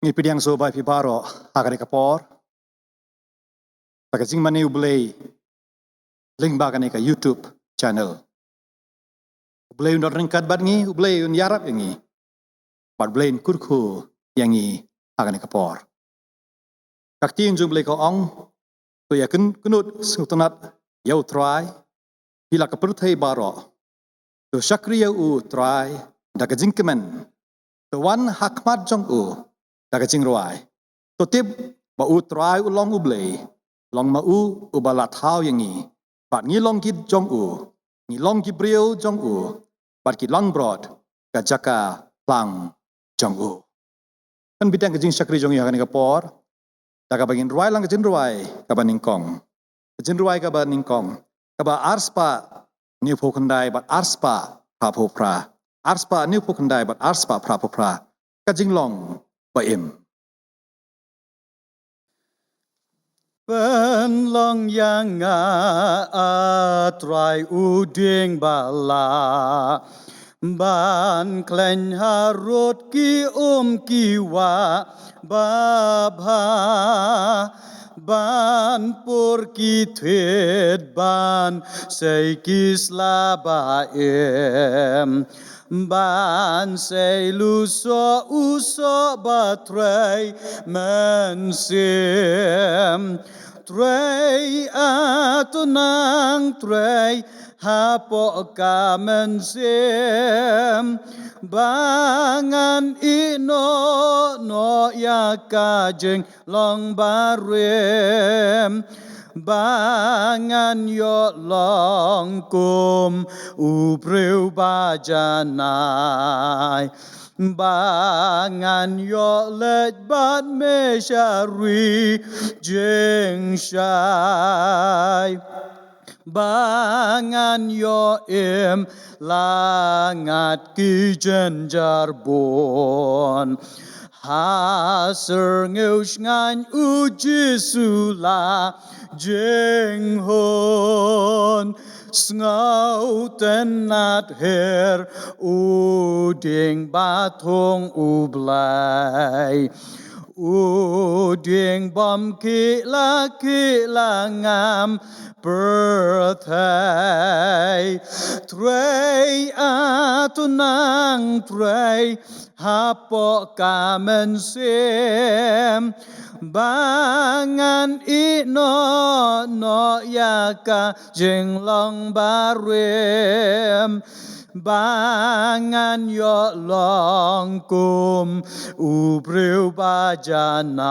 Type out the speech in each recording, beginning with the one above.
Ngi pidiang so bai pibaro hakare kapor. Pakajing mani ublay link bagane ka YouTube channel. Ublay un ringkat bat ngi ublay un yarap ngi. Bat ublay kurku yangi hakane kapor. Kaktiin jumblay ko ong to ya kunut sutunat yau try hila kapurthai baro. To shakriya u try daga jingkemen. To wan hakmat jong u daga Jingrwai. To tip ba u try u long ublay. Long ma u balat hao yangi. Bat ngi long gid jong u. Ngi long gibriel jong u. Bat ki long broad ka jaka lang jong u. Kan bidang kajing syakri jong yu hakani kapor. Daga bagin ruai lang Jingrwai kaba ningkong. Jingrwai kaba ningkong. Kaba arspa niu pokandai bat arspa prapopra. Arspa niu pokandai bat arspa prapopra. Kajing long ba im. Ben long yang atrai uding bala ban klen harut ki kiwa babha ban pur ki thuyet ban sei kisla ba em ban sei luso uso batrai mensem Trei atunang trei hapo kamensem bangan ino no yakajeng long barem bangan yo long kum upreu bajanai bangan yo let bat me shari jeng shai bangan yo im langat ki jenjar bon haser ngeush ngan uji sula jeng hon Ngau tenat her uding batong ublay uding bom kila ngam perthai trei atunang trei hapo kamensem bangan ino no yaka jeng long barem bangan yo long kum ubreu bajanai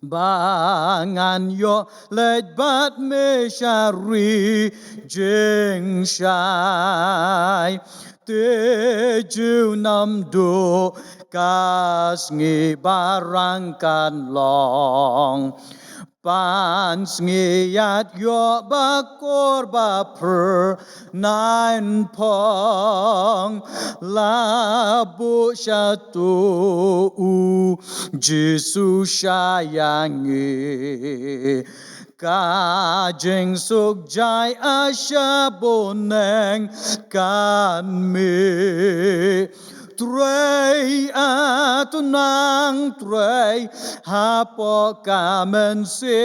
bangan yo let bat me shari jeng shai teju nam do kas ngi barangkan long Pans ngiyat yo bakor baper nine pong labu syatu Jisu sayangi kajeng sukjai asya boneng kan mi Trei atunang trei hapo kamensem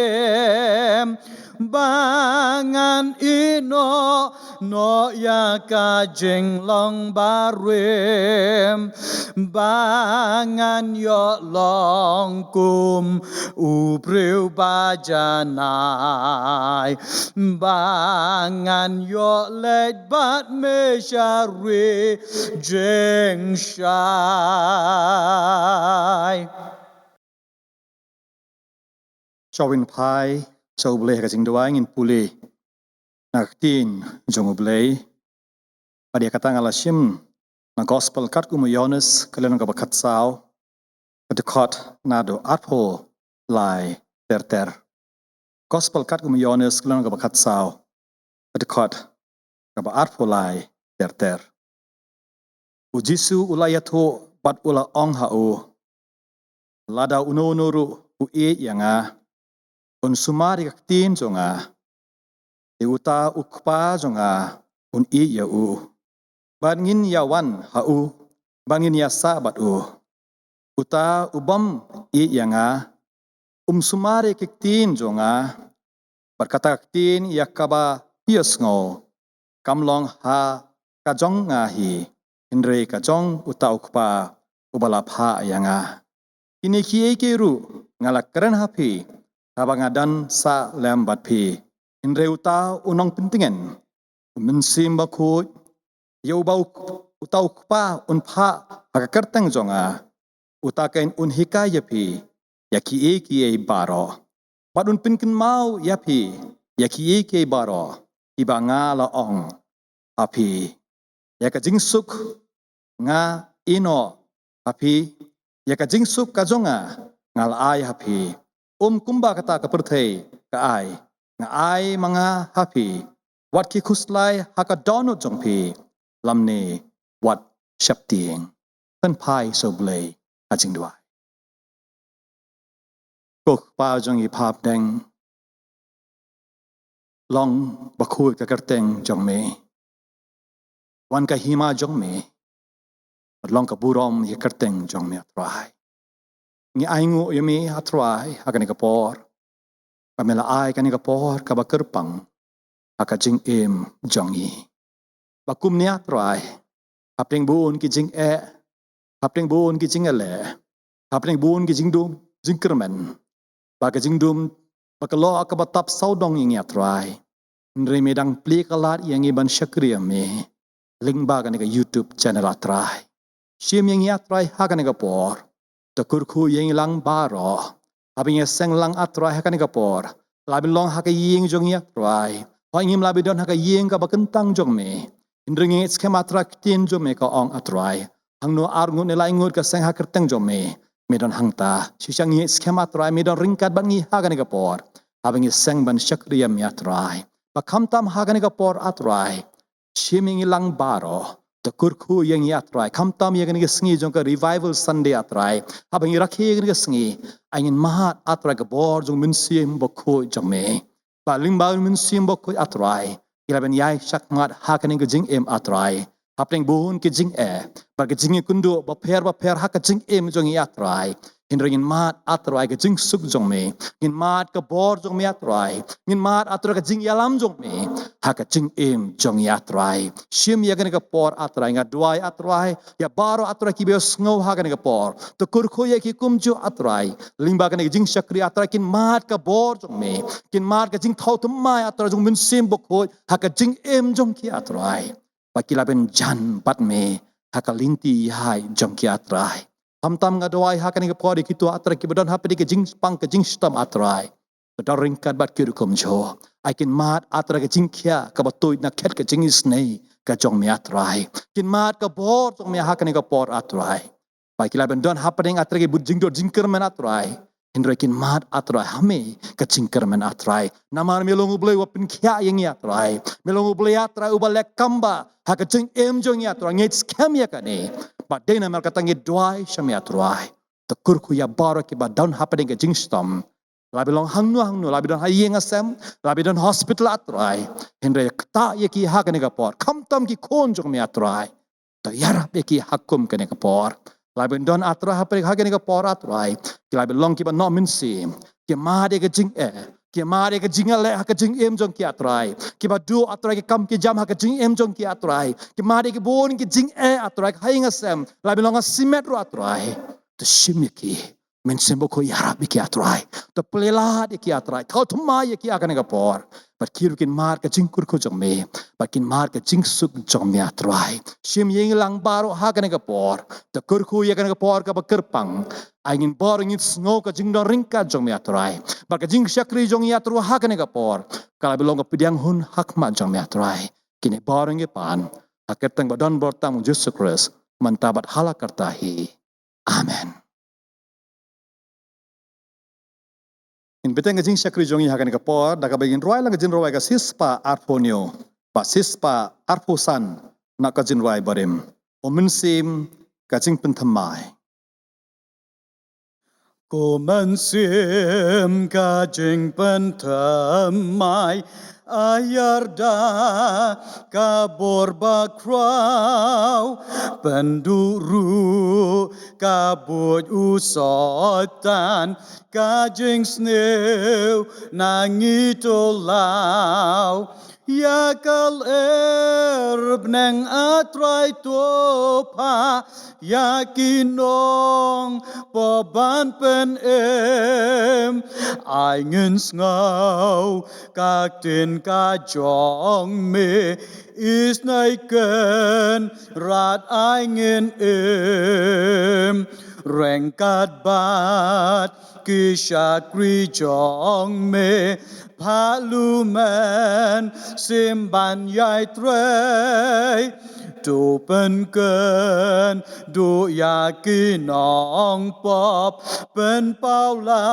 bangan ino no yaka jeng long barem bangan yo long kum ubreu bajanai bangan yo let bat me shari jeng shai Chawin pai Chow blay kajing doa ngin puli naktin jong blay pada kata ngalashim na gospel kat kumu Yohanes kalian ngabakat saw kedekot nado arpo lai ter gospel kat kumu Yohanes kalian ngabakat saw kedekot ngaba arpo lai ter ujisu ulayato bat ula ong hau lada uno yanga sumari kaktin jonga uta ukpa jonga ya bangin yawan hau bangin yasa bat uta ubam I yanga sumare kiktin jonga berkata kiktin yakaba piasngo kamlong ha kajong ngahi hindre kajong uta ukpa ubalap ha yanga ini kie keru ngalak keren hapi tabangadan sa lembat pi hindre uta unong pentingan mensim bakut Yau bau utau kupa unpa hakakerteng jonga utaken unhika yapi yaki eki baro badun pinkin mau yapi yaki eki baro ibanga laong api yaka jingsuk nga ino api yaka jingsuk kajonga ngal ai hapi kumba kata kaperthei ka ai nga ai mga hapi wat ki khuslai hakadonu jongpi lamne wat shaptieng pen pai so blei a Jingrwai kok pa jong I phap deng long bakhui ka kerteng jong me wan ka hima jong me long ka burom ye kerteng jong me atrai ngi aingu yemi atrai hakani ka por kamela ai kani ka por ka bakerpang haka jing em jong I bakum ni atrai hapeng bun ki jing hapeng bun ki jing ele hapeng bun ki jing dum jingkermen baka jing dum baka lo ka batap saudong ingi atrai nre medang pli kalat yang iban syakriya me link baga ni ka YouTube channel atrai sim yang atrai haka ni ka por takurku yang lang baro abing seng lang atrai haka ni ka por labi long haka ying jong atrai ho ingim labi don haka ying ka bakentang jong me Indringi skema traktin jo me ka ong atrai hangno arngut nilai ngut ka seng hakerteng jo me medon hangta sisang ngi skema atrai medon ringkat ban ngi hagani ka por habingi seng ban syakriya me atrai bakamtam hagani ka por atrai shiming ilang baro takurku yang atrai kamtam yang ngi sngi jong ka revival Sunday atrai habingi rakhi ngi sngi angin mahat atrai ka bor jong minsim bokho jong me paling ba minsim bokho atrai Ilaben yai sakmat hakani ke jing em atrai hapeng buhun ke jing bagi jing kundu baper haka jing em jong atrai hindringin mat atrai ke jing suk jong me ngin mat ke bor jong me atrai ngin mat atrai ke Jingialam jong me haka jing em jong atrai shim ya ke por atrai nga duai atrai ya baro atrai ki beos ngau hakani ke por to kurkho ya ki kumju atrai limba ke jing sakri atrai kin mat ke bor jong me kin mat ke jing thau tumai atrai jong min sim bokho haka jing em jong ki atrai pakilaben jan pat me haka linti hai jong ki atrai hamtam ngadoi haka ni pori kitu atrai ki bedon hapedi ke jing pang ke jing stam atrai bedon ringkat bat ki kum jo aikin mat atrai ke jing kya ka batoi na ket ke jing snei ka jong me atrai kin mat ka bor jong me haka ni ka por atrai pakilaben don hapeding atrai ke bujing do jingker men atrai Hindrekin mat atrai hame kecingker men atrai namar melongu blei wapin kya yang atrai melongu blei atrai ubalek kamba hakacing em jong atrai ngit scam ya kane badena mer katangi dwai shame atrai tekurku ya barak ba down happening ke jingstom labi long hangnu labi don hayeng asem labi don hospital atrai hindre kta ye ki hakane ka por kamtam ki kon jong me atrai ta yarap ye ki hakum kane ka por Labi don atrai hapre hagani ka por atrai labi long ki ba no min sim ki ma de ka jing ki ma de ka jingale ha ka jing em jong ki atrai ki ba du atrai ki kam ki jam ha ka jing em jong ki atrai ki ma de ki bon ki jing atrai ha inga sem labi long simet ro atrai to shimiki men sembo ko yarab ki atrai to plela de ki atrai thau thuma ye ki agani ka por but kirukin mar ka jingkur ko jong me bakin mar ka jingsuk jong me atrai shim yeng lang baro hagani ka por to kurku ye ka por ka bakerpang angin bor ngit snow ka jingdon ringka jong me atrai baka jing syakri jong ya tru hagani ka por kala belong ka pidiang hun hakma jong me atrai kini bor nge pan haketeng badon bortam Jesus Christ mantabat halakartahi amen. In beteng jing syakri jongi hakan ka por da ka begin roi lang Jingrwai ka sispa arponio pa sispa arposan na ka Jingrwai barim o minsim ka jing penthamai Ko man sim ka jing pen thamai ayarda kabor bakrau penduru kabut usotan kajing snew nangitolau yakal neng atrai topa yakinong poban pen ai ngân ngau các tin ca jong me is nay ken rat ai ngân reng kat bat kishakri jong me paluman simban yai trei tu pen ken du yakinong pop pen paula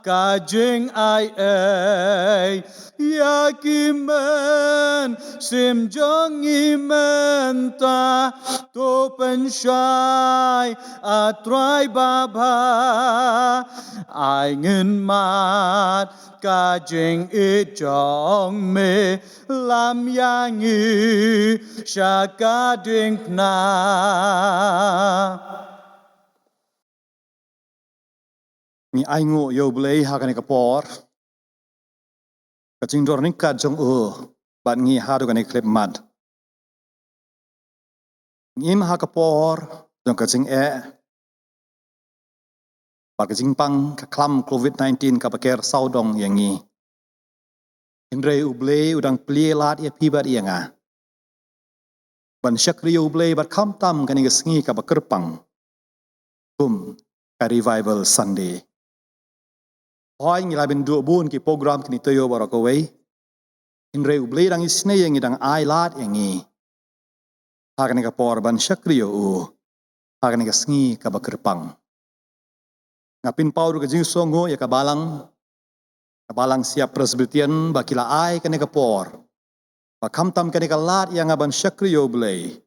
kajing ai yakimen sim jong imen ta tu pen shai atrai baba ai ngân mat kajing it jong me lam yangi shakading na Ni ai ngu yo blei hakani kapor. Kajing dor nika jong bat ngi hadu kani klip mad. Ngim hakapor jong kajing bat kajing pang kaklam COVID-19 kapaker saudong yang ngi. Indre ublei udang plie lat ia pibat ia nga. Ban syakri ublei bat kamtam kani kesngi kapakerpang. Ka revival Sunday. Hoi ngilabin dua bun ki program kini toyo barakawai. Indre ublei dang isne yang idang ai lat yang ngi. Hakani kapor ban syakri hakani kesngi kapakerpang. Ngapin pauru kajing songo ya kabalang. Balang siap Presbyterian bakila ai kani kapor. Bakamtam kani kalat yang aban syakri ublei.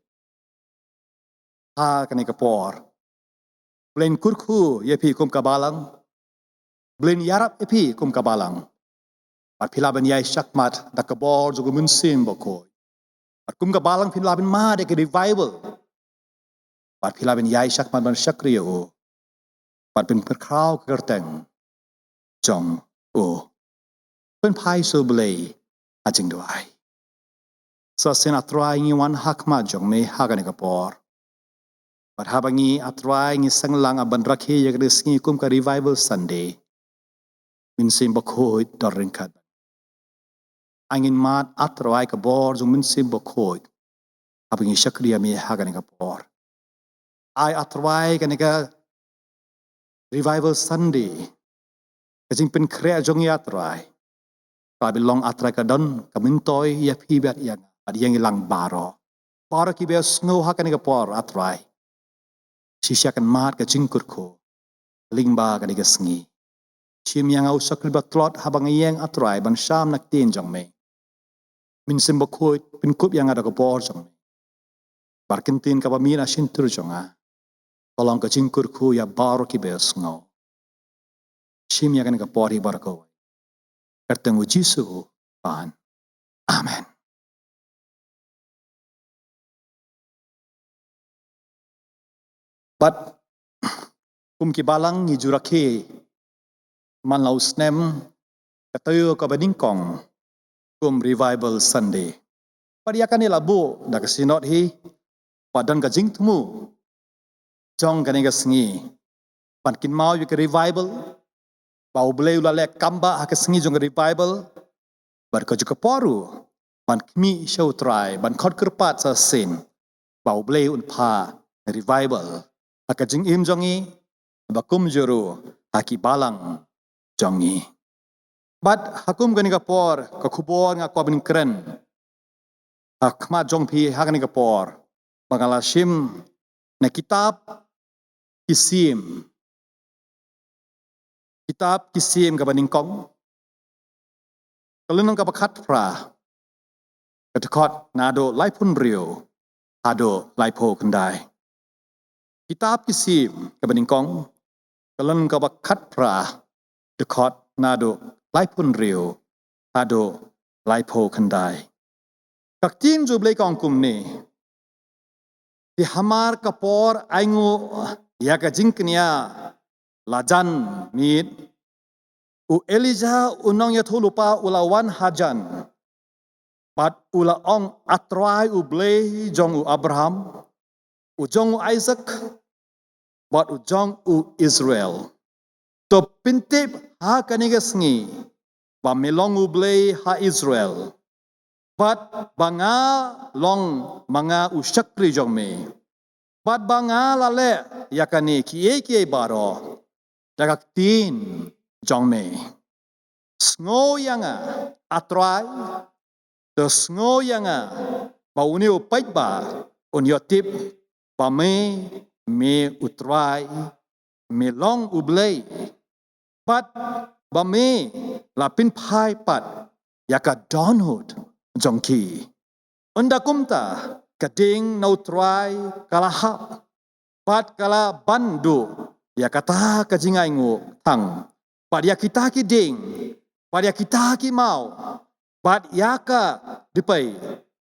Kani kapor. Blain kurku yepi kum kabalang. Blain yarap yepi kum kabalang. Bat pilaban yai syakmat da kabor juga munsim bokoi. Bat kum kabalang pilaban ma de ke revival. Bat pilaban yai syakmat ban syakri Bat pin perkrau kerteng. Jong pen pai so blei Jingrwai. So sen atrai ngi wan hakma jong me hagani kapor. Bat habangi atrai ngi sanglang aban rakhe ya ngi kum ka revival Sunday. Min sim bakoi dorringkat. Angin mat atrai ka bor jong min sim bakoi. Habangi syakriya me hagani kapor. Ai atrai kani ka revival Sunday. Kajing pen krea jong ya atrai. Kabilong atrai ka don kamintoy ya pibat yang ad yang ilang baro. Baro ki beos snow hakani kapor atrai. Sisyakan mat ka jingkurko. Lingba ka digasngi. Sim yang au sakribat tlot habang yang atrai ban syam nak tin jong me. Min simbokhoit pinkup yang ada kapor jong me. Barkintin ka pamin asintur jong Tolong ka jingkurko ya baro ki beos snow. Sim yang kan kapor hi barako. Kerteng Jisu Tuhan. Amen. But kum ki balang ni jurake man lau snem katayo ka baningkong kum revival Sunday. Padiakan ni labu da kasinot hi padan ka jingtumu jong kani kasngi pan kin mau yu ka revival bau bleu la lek kamba ha kasngi jong revival bar ka juga poru pan kmi show try ban khot kerpat sa sin bau bleu un pa revival ha jing im jongi bakum juru haki balang jongi bat hakum gani kapor ka khubor nga kwa bin kren hakma jong pi hakani kapor bangalashim na kitab kisim ka baningkong kalunong ka bakat pra katakot nado laipun rio ado laipo kendai kitab kisim ka baningkong kalunong ka bakat pra dekot nado laipun rio ado lai pho khandai. Kak tin ju blei kong kum ni. Ti hamar kapor aingu ya ka jingknia lajan mit. U Elijah unong ya thulupa ulawan hajan. Pat ula ong atrai u blei jong u Abraham. U jong u Isaac. Pat u jong u Israel. To pintip ha kanigasngi. Ba melong u blei ha Israel. Pat banga long manga u syakri jong me. Pat banga lale yakani kie baro. Dagak tin jong me. Sngo yanga atrai. The sngo yanga ba uni u pait ba un yotip ba me utrai me long u blei. Pat ba me lapin pai pat yaka donhood jongki. Unda kumta kading nautrai kalahap. Pat kala bandu yakata kajingai ngu tang. Pat yakita ki ding. Pat yakita ki mau. Pat yaka dipai.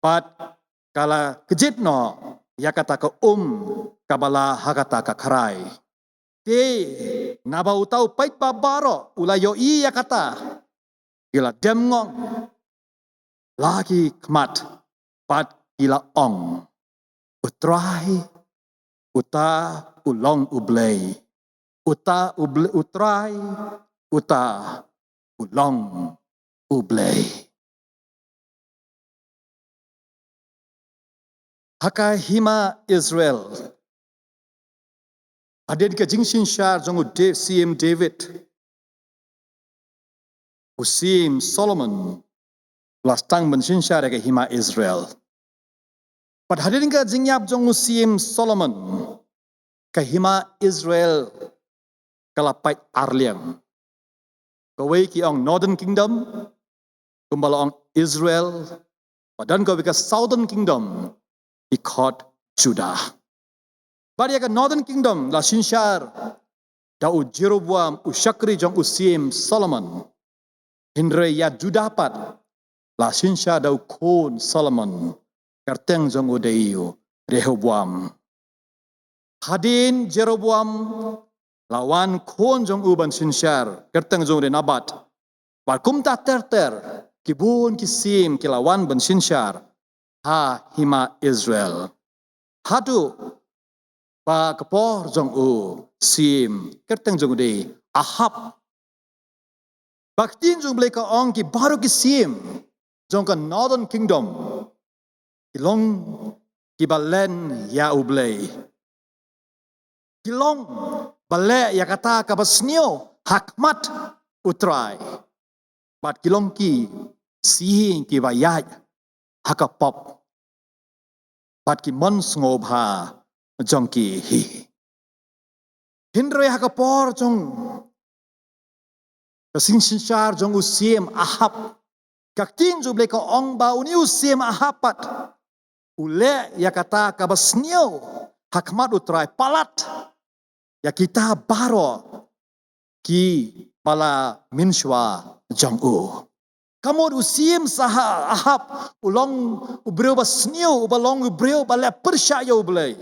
Pat kala kejit no yakata ka kabala hakata ka karai. Te naba utau pait babaro ula yo i yakata. Gila demngong. Lagi kmat. Pat gila ong. Utrai. Uta ulong ublei. Utrai. Uta ulong ublei. Haka hima Israel. Adin ke jingsin syar jongu CM David. Usim Solomon. Lastang bensin syar ke hima Israel. Pad hadin ke jingyap jongu CM Solomon. Ke hima Israel. Kalapait Arliang. Kawai ki ong Northern Kingdom. Kumbala ong Israel. Padan kawai ke Southern Kingdom. Ikot Judah. Bari ke Northern Kingdom la sinsyar dau Jeroboam usyakri jong usim Solomon. Hindre ya Judah pat la sinsyar dau kon Solomon. Kerteng jong udeiyo Rehoboam. Hadin Jeroboam lawan kon jong uban sinsyar kerteng jong Nabat. Balkum ta terter kibun kisim kilawan ban sinsyar. Ha hima Israel. Hadu ba kapor jong u sim kerteng jong de Ahab. Baktin jong bleka ong ki baru ki sim jong ka Northern Kingdom. Kilong ki balen ya ublei. Kilong bale ya kata ka basnio hakmat utrai. Bat kilong ki sihing ki bayaj hakapop. Pat ki mons ngobha jong ki hi. Hindre hakapor jong kasing sinsyar jong usim Ahab. Kaktin jo bleka ong ba uni usim Ahapat. Ule ya kata kabasnyo hakmat utrai palat. Ya kita baro ki pala minshwa jong u. Kamu usim saha Ahab ulong ubreu basnyo ubalong ubreu bale persya yo blei.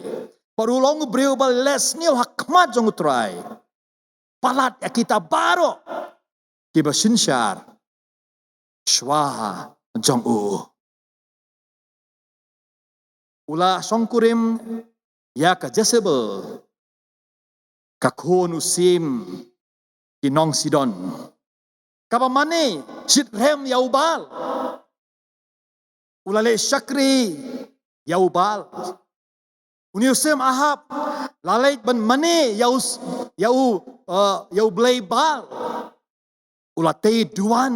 Parulong ubreu bale snyo hakmat jong utrai. Palat ya kita baro ki basinsyar shwa jong u. Ula songkurim ya ka Jezebel kakon usim ki Nongsidon. Kapamane sitrem yaubal. Ulale syakri yaubal. Uni usim Ahab lalait ban mane yau blay bal. Ulate duan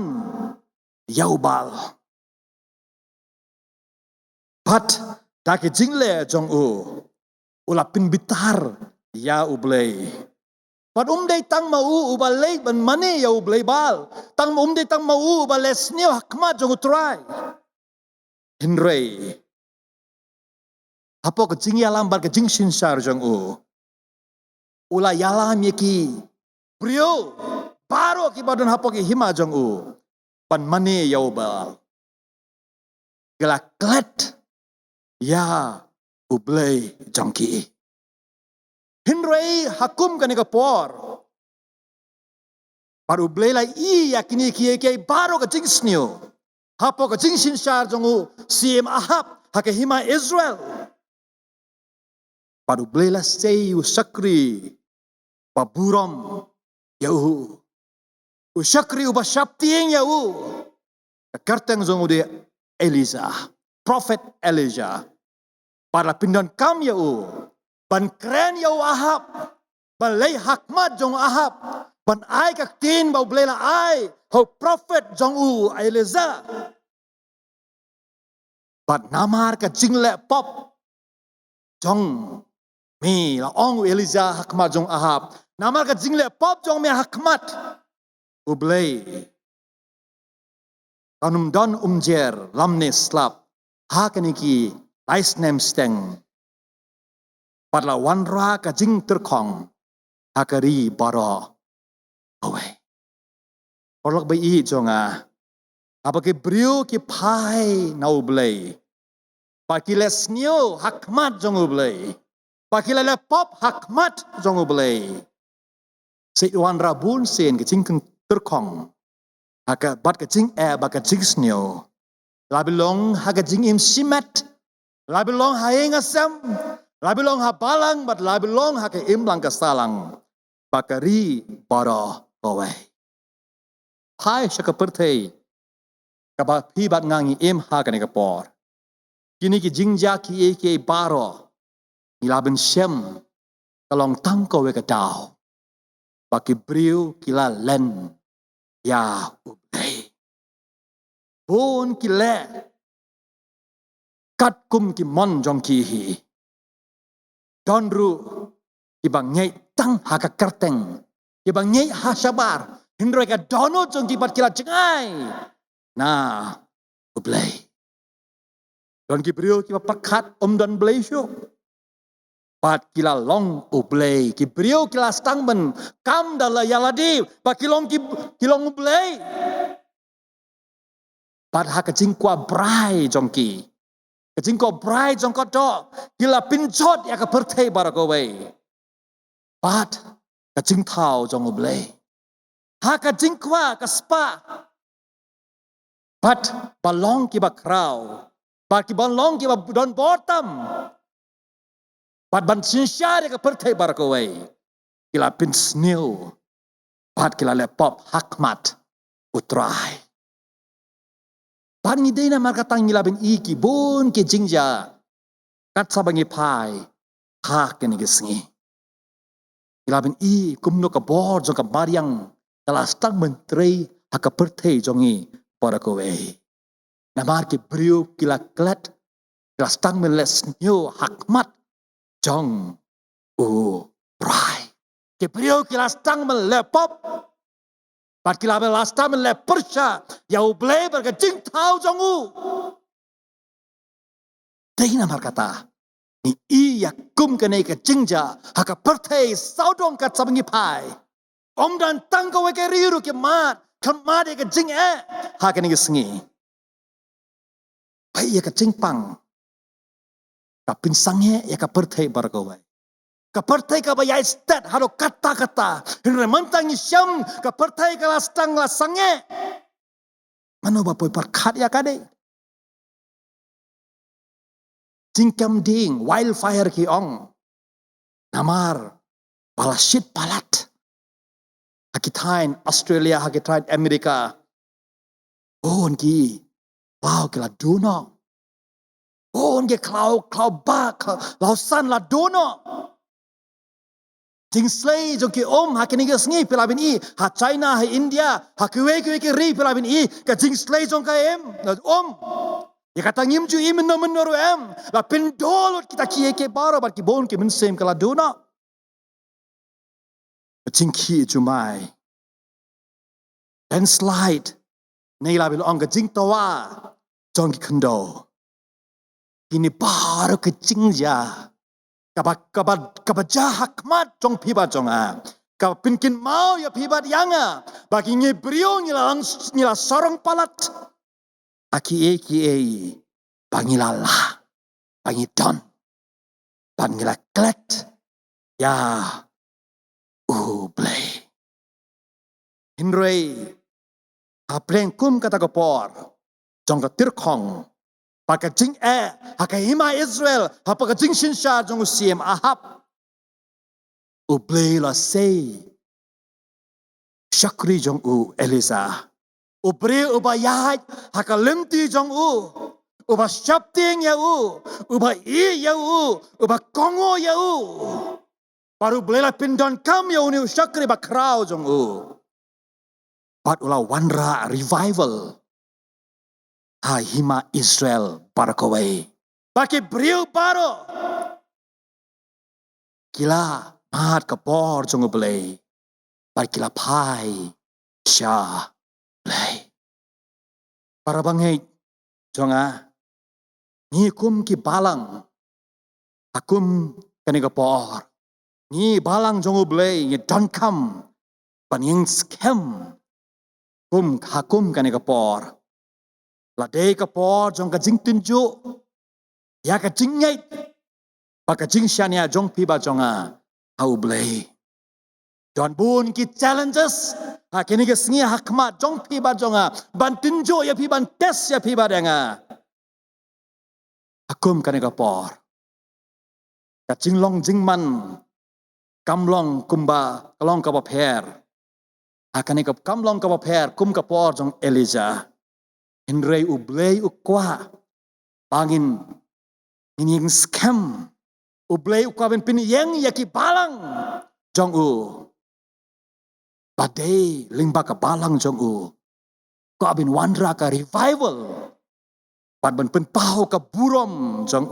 yaubal. Pat dake jingle jong u. Ulapin bitar ya ublay. Pat umday tang mau ubalay ban mane ya ublay bal. Tang umday tang mau ubales niyo hakmat jong utray. Hinray. Apo ke Jingialam bar ke Jingsinsar jong u. Ula yalam yaki. Brio. Baro ki badan hapo ki hima jong u. Pan mane ya ubal. kila klet ya ublay jongki. Hinrei hakum kan por. Baru ublay la yakini kiye baro ka jingsnyo. Hapo ka jingsin syar jongu siem Ahab hake hima Israel. Baru ublay la say usakri baburam yau. Usakri ubashaptieng yau. Kerteng zongu de Elisa, Prophet Elijah. Para pindan kam yau. Ban keren yau Ahab. Ban lay hakmat jong Ahab. Ban ai kak tin bau blela ai. Ho Prophet jong Elisa. Ban namar ka jingle pop. Jong mi la ong Elisa hakmat jong Ahab. Namar ka jingle pop jong mi hakmat. Ublay. Kanum don umjer lamne slap. Hakaniki ice name steng. Padla wanra ka jing terkong. Hakari bara away. Orlok bai jonga. Apa ke brio ki pai na ublay. Pakile snyo hakmat jong ublay. Pakile le pop hakmat jong ublay. Si wanra bun sen ke jing terkong. Haka bat ka jing baka jing snyo. Labilong haka jing im simet. Labilong haenga sam. Labilong ha balang bat labilong haka im lang kasalang. Bakari bara away. Hai syaka pertei. Kaba pibat ngangi im haka ni kapor. Kini ki jingja ki baro. Nilabin syem. Kalong tangko we kadao. Baki briu kila len. Ya ublay. Bon kile. Kat kum ki mon jong ki hi. Donru. Ibang nyai tang haka kerteng. Ibang nyai hasabar. Hindroi ka dono jong ki bat kila cengai. Nah. Ublay. Don ki brio ki pakat dan blay syuk. Pat kila long ublay. Ki brio kila stangben. Kam dala yaladi. Pat kilong ublay. Pat haka jingkwa brai jongki. Kajingko brai jongko do. Kila pinjot ya ka pertei barakaway. Pat kajing tau jong ublay. Haka jingkwa ka spa. Pat balong ki bakraw. Pat ki balong ki don bottom. Pat ban sinsyar ya ka pertei barakaway. Kila pinsnew. Pat kila lepop hakmat utray. Pan ngidei na markatang ngilabin iki bon ke jingja. Kat sabangi pai. Hak ke nigisngi. Ngilabin kumno ka bor jong ka mariang. Kalastang menteri haka pertei jongi para kowe. Namar ki brio kila klet. Kalastang meles nyo hakmat jong prai. Ki brio kalastang melepop. Pat kila belasta mele persya ya ublay berka jing tau jongu. Dahina markata ni iya kum kene ka jingja haka pertei saudong kat sabangi pai. Om dan tangko weke riru ke mat kamade ka jing haka ni sengi. Pai ya ka jing pang. Ka pinsange ya ka pertei barkawai. Kapertai ka bayai stat haro kata-kata. Henry mentang isyam kapertai ka lastang lasange. Mano ba po'y parkat ya kade? Jingkam ding wildfire ki ong. Namar palasit palat. Hakitain Australia, hakitain Amerika. Bon ki wow kila duno. Bon ki klau bak lausan la duno. Jing slay jong ki haki ni ngi pilabin ha China ha India ha kuwe ki ri pilabin ka jing slay jong ka ya kata ngim ju menor la pindol kita kiye ke baro bar ki bon ki mensem kala dona jing ki jumai slide nei la bil ong ka jing tawa jong ki kendo ini baro ke jing ja kabaja hakmat jong pibat jong kapinkin mau ya pibat yanga bagi ngebrio nila sorong palat aki bangilala, bangidon, bangila klet, ya, ublay. Hinrei, apreng kum kata kapor, jong ka tirkong, paka jing haka hima Israel, hapa ka jing shinsha jong usiem ahap, ublay la say, Shakri jong Elisa. Ubre uba yahat haka lemti jong uba shapting ya uba ya uba kongo ya baru belela pindon kam ya uni Shakri ba krau jong But ula wanra revival ha hima Israel barakaway. Baki briu baro. Kila mat kapor jong ublay. Baki kila pai sya play. Para bangay, jonga, ni kum ki balang, akum kanigapor, ni balang jongo blay, ni don't come, panying scam, kum hakum kanigapor, la day kapor jong ka jing tunjo, ya ka jing ngay, baka jing shania jong piba jonga, hau blay. Don bun ki challenges, kini ke sengi hakmat jong piba jonga, ban tunjo ya piba tes ya piba denga. Akum kanigapor. Kacing long jingman, kamlong kumba, kalong kapaper. Akanikap kamlong kapaper, kum kapor jong Elijah. Hinrei ublay ukwa, bangin mining scam. Ublay ukwa ben piniyeng yaki balang jong Badai lingba ka balang jong ko abin wandra ka revival. Pad ben penpau ka burom jong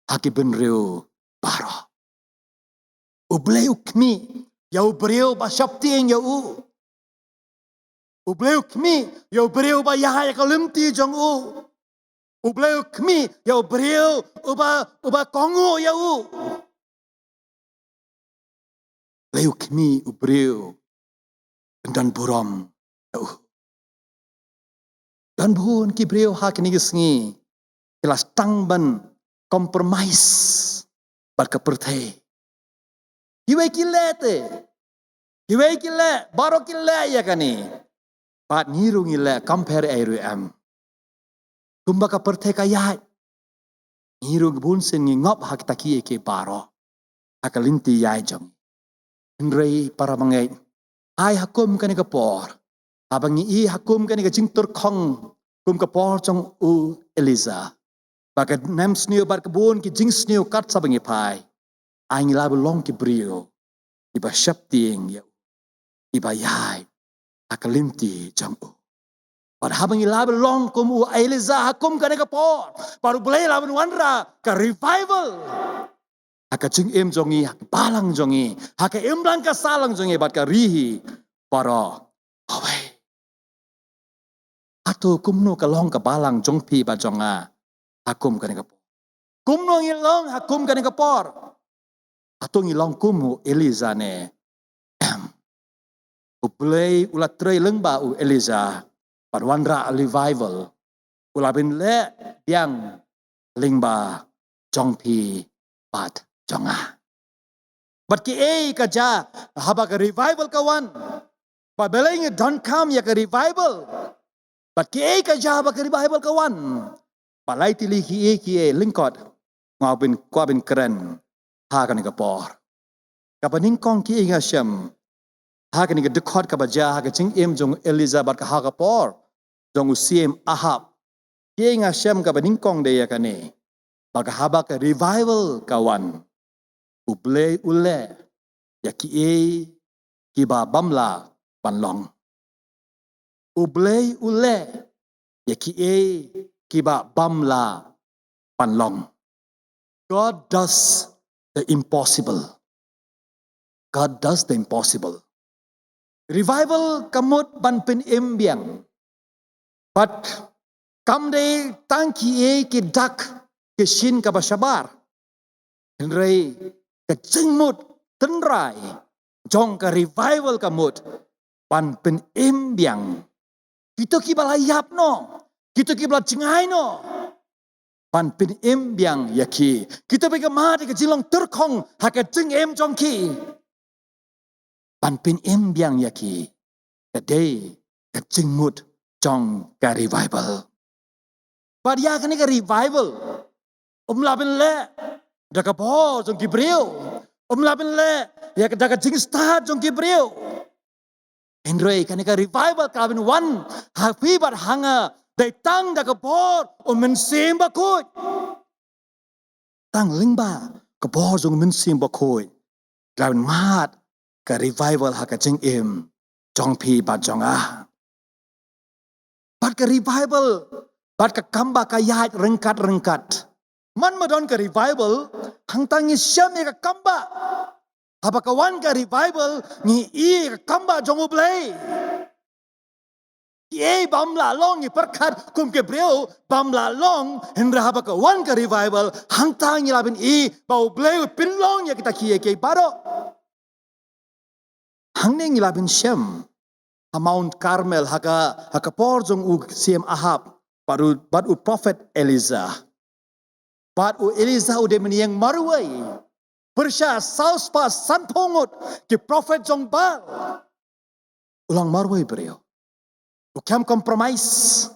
haki ben riu baro. Ublay ukmi ya ubreu ba shapting ya Ublay ukmi ya ubreu ba yahaya ka limti jong Ublay ukmi ya ubreu uba kongo ya Ublay ukmi ubreu dan burom ya Dan buhun ki breu ha kini gisngi kelas tangban compromise bar kepertai. Hiwe kile, baro kile ya kani. Pat ngiru ngile compare airu am. Kumba kepertai kaya. Ngiru bunsen ngop hak taki ke baro. Hakalinti yai jong. Henrei para mangai. Ai hakum kani kapor. Abang i hakum kani ka jingtur kong kum kapor jong Eliza. Baka nam snio bar kebun ki jing snio kat sabang pai. Ai ngila belong ki brio. Iba shapting ya. Iba yai. Akalinti jong Pada habang ngila belong kum Eliza hakum kani kapor. Baru boleh laban wanra ka revival. Haka jing jongi haka balang jongi. Haka lang ka salang jongi bat ka rihi. Para away. Ato kumno kalong ka balang jong pi ba jonga hakum kani kapor. Kumno ngilong hakum kani kapor. Ato ngilong kumu Eliza ne. Uplay ulat tray lengba Eliza parwandra revival. Ulabin le yang lengba jong pi bat jonga. But ki kaja haba ka revival kawan. Pa beleng don't come ya ka revival. But ki kaja haba ka revival kawan. Palai tili ki lingkot ngawin keren ha kan kapor. Kapaning kong ki ngasem ha kan dekot kabaja ha jing jong Elizabeth ka ha kapor jong usiem ahab. Ki ngasem kapaning kong de ya kane. Baka haba ka revival kawan. Ublay ule ya ki ba bamla panlong. Ublay ule ya ki ba bamla panlong. God does the impossible. God does the impossible. Revival kamut ban pen embiang. But kamde tangki ki dak ke shin ka bashabar. Henry ke jengmut tenrai. Jong ka revival kamut ban pen embiang. Kita ki balayap no. Kita ki bala jengai no. Ban pin em biang yaki. Kita bagi mati ke jilong terkong haka jing em jong ki. Ban pin em biang yaki. The day ke jing mut jong ka revival. But ya kan ka revival. Labin le. Daka po jong ki brio. Labin le. Ya daka jing start jong ki brio. Henry kan ka revival kabin one. Happy but hanga. They tang da kapor men simba koi. Tang lingba kapor jong men simba koi. Gawin mat ka revival ha ka jing im jong pi ba jong ah. Bat ka revival bat ka kamba ka yat rengkat. Man madon ka revival hang tangi syam ka kamba. Haba ka wan ka revival ni ka kamba jong ublay. Ye bamla long ni perkat kum ke breu bamla long hendra haba ka wan ka revival hang tang ni labin bau bleu pin long ya kita kie ke baro hang ne ni labin shem Mount Carmel haka porjong u siem Ahab baru prophet Eliza Eliza u de meniang marwai persya saus pas san pongot ke prophet jong bal ulang marwai breu Ukam compromise.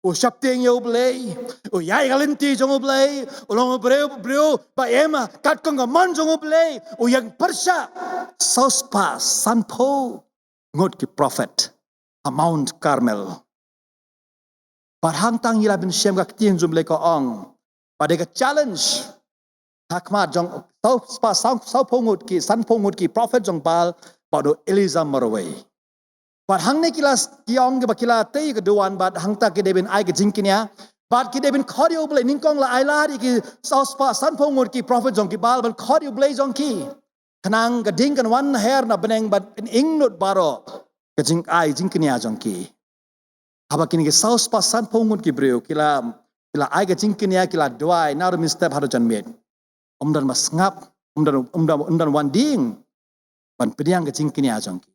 Syapting ya ublay. Yai galinti jong ublay. Ulang breu ba ema kat kong gaman jong ublay. Yang persya sauspa sanpo ngot ki prophet Mount Carmel. Parhang tang yila bin syem ka ktiin jumlay ko ong. Pada ka challenge. Hakmat jong sauspa sanpo ngot ki sanpo ngot ki prophet jong bal pado Eliza marway. But hang ne kilas kiong ke bakila tei keduan but hang ta ke debin ai ke jingkinya but ke debin khodio ble ningkong la ai la ki sauspa san pongur ki prophet jong ki bal ban khodio ble jong ki kanang ke ding kan wan hair na beneng but in ingnut baro ke jing ai jingkinya jong ki haba kini ke sauspa san pongur ki breu kila ai ke jingkinya kila doai now the step hado jan met dan mas ngap dan wan ding ban pediang ke jingkinya jong ki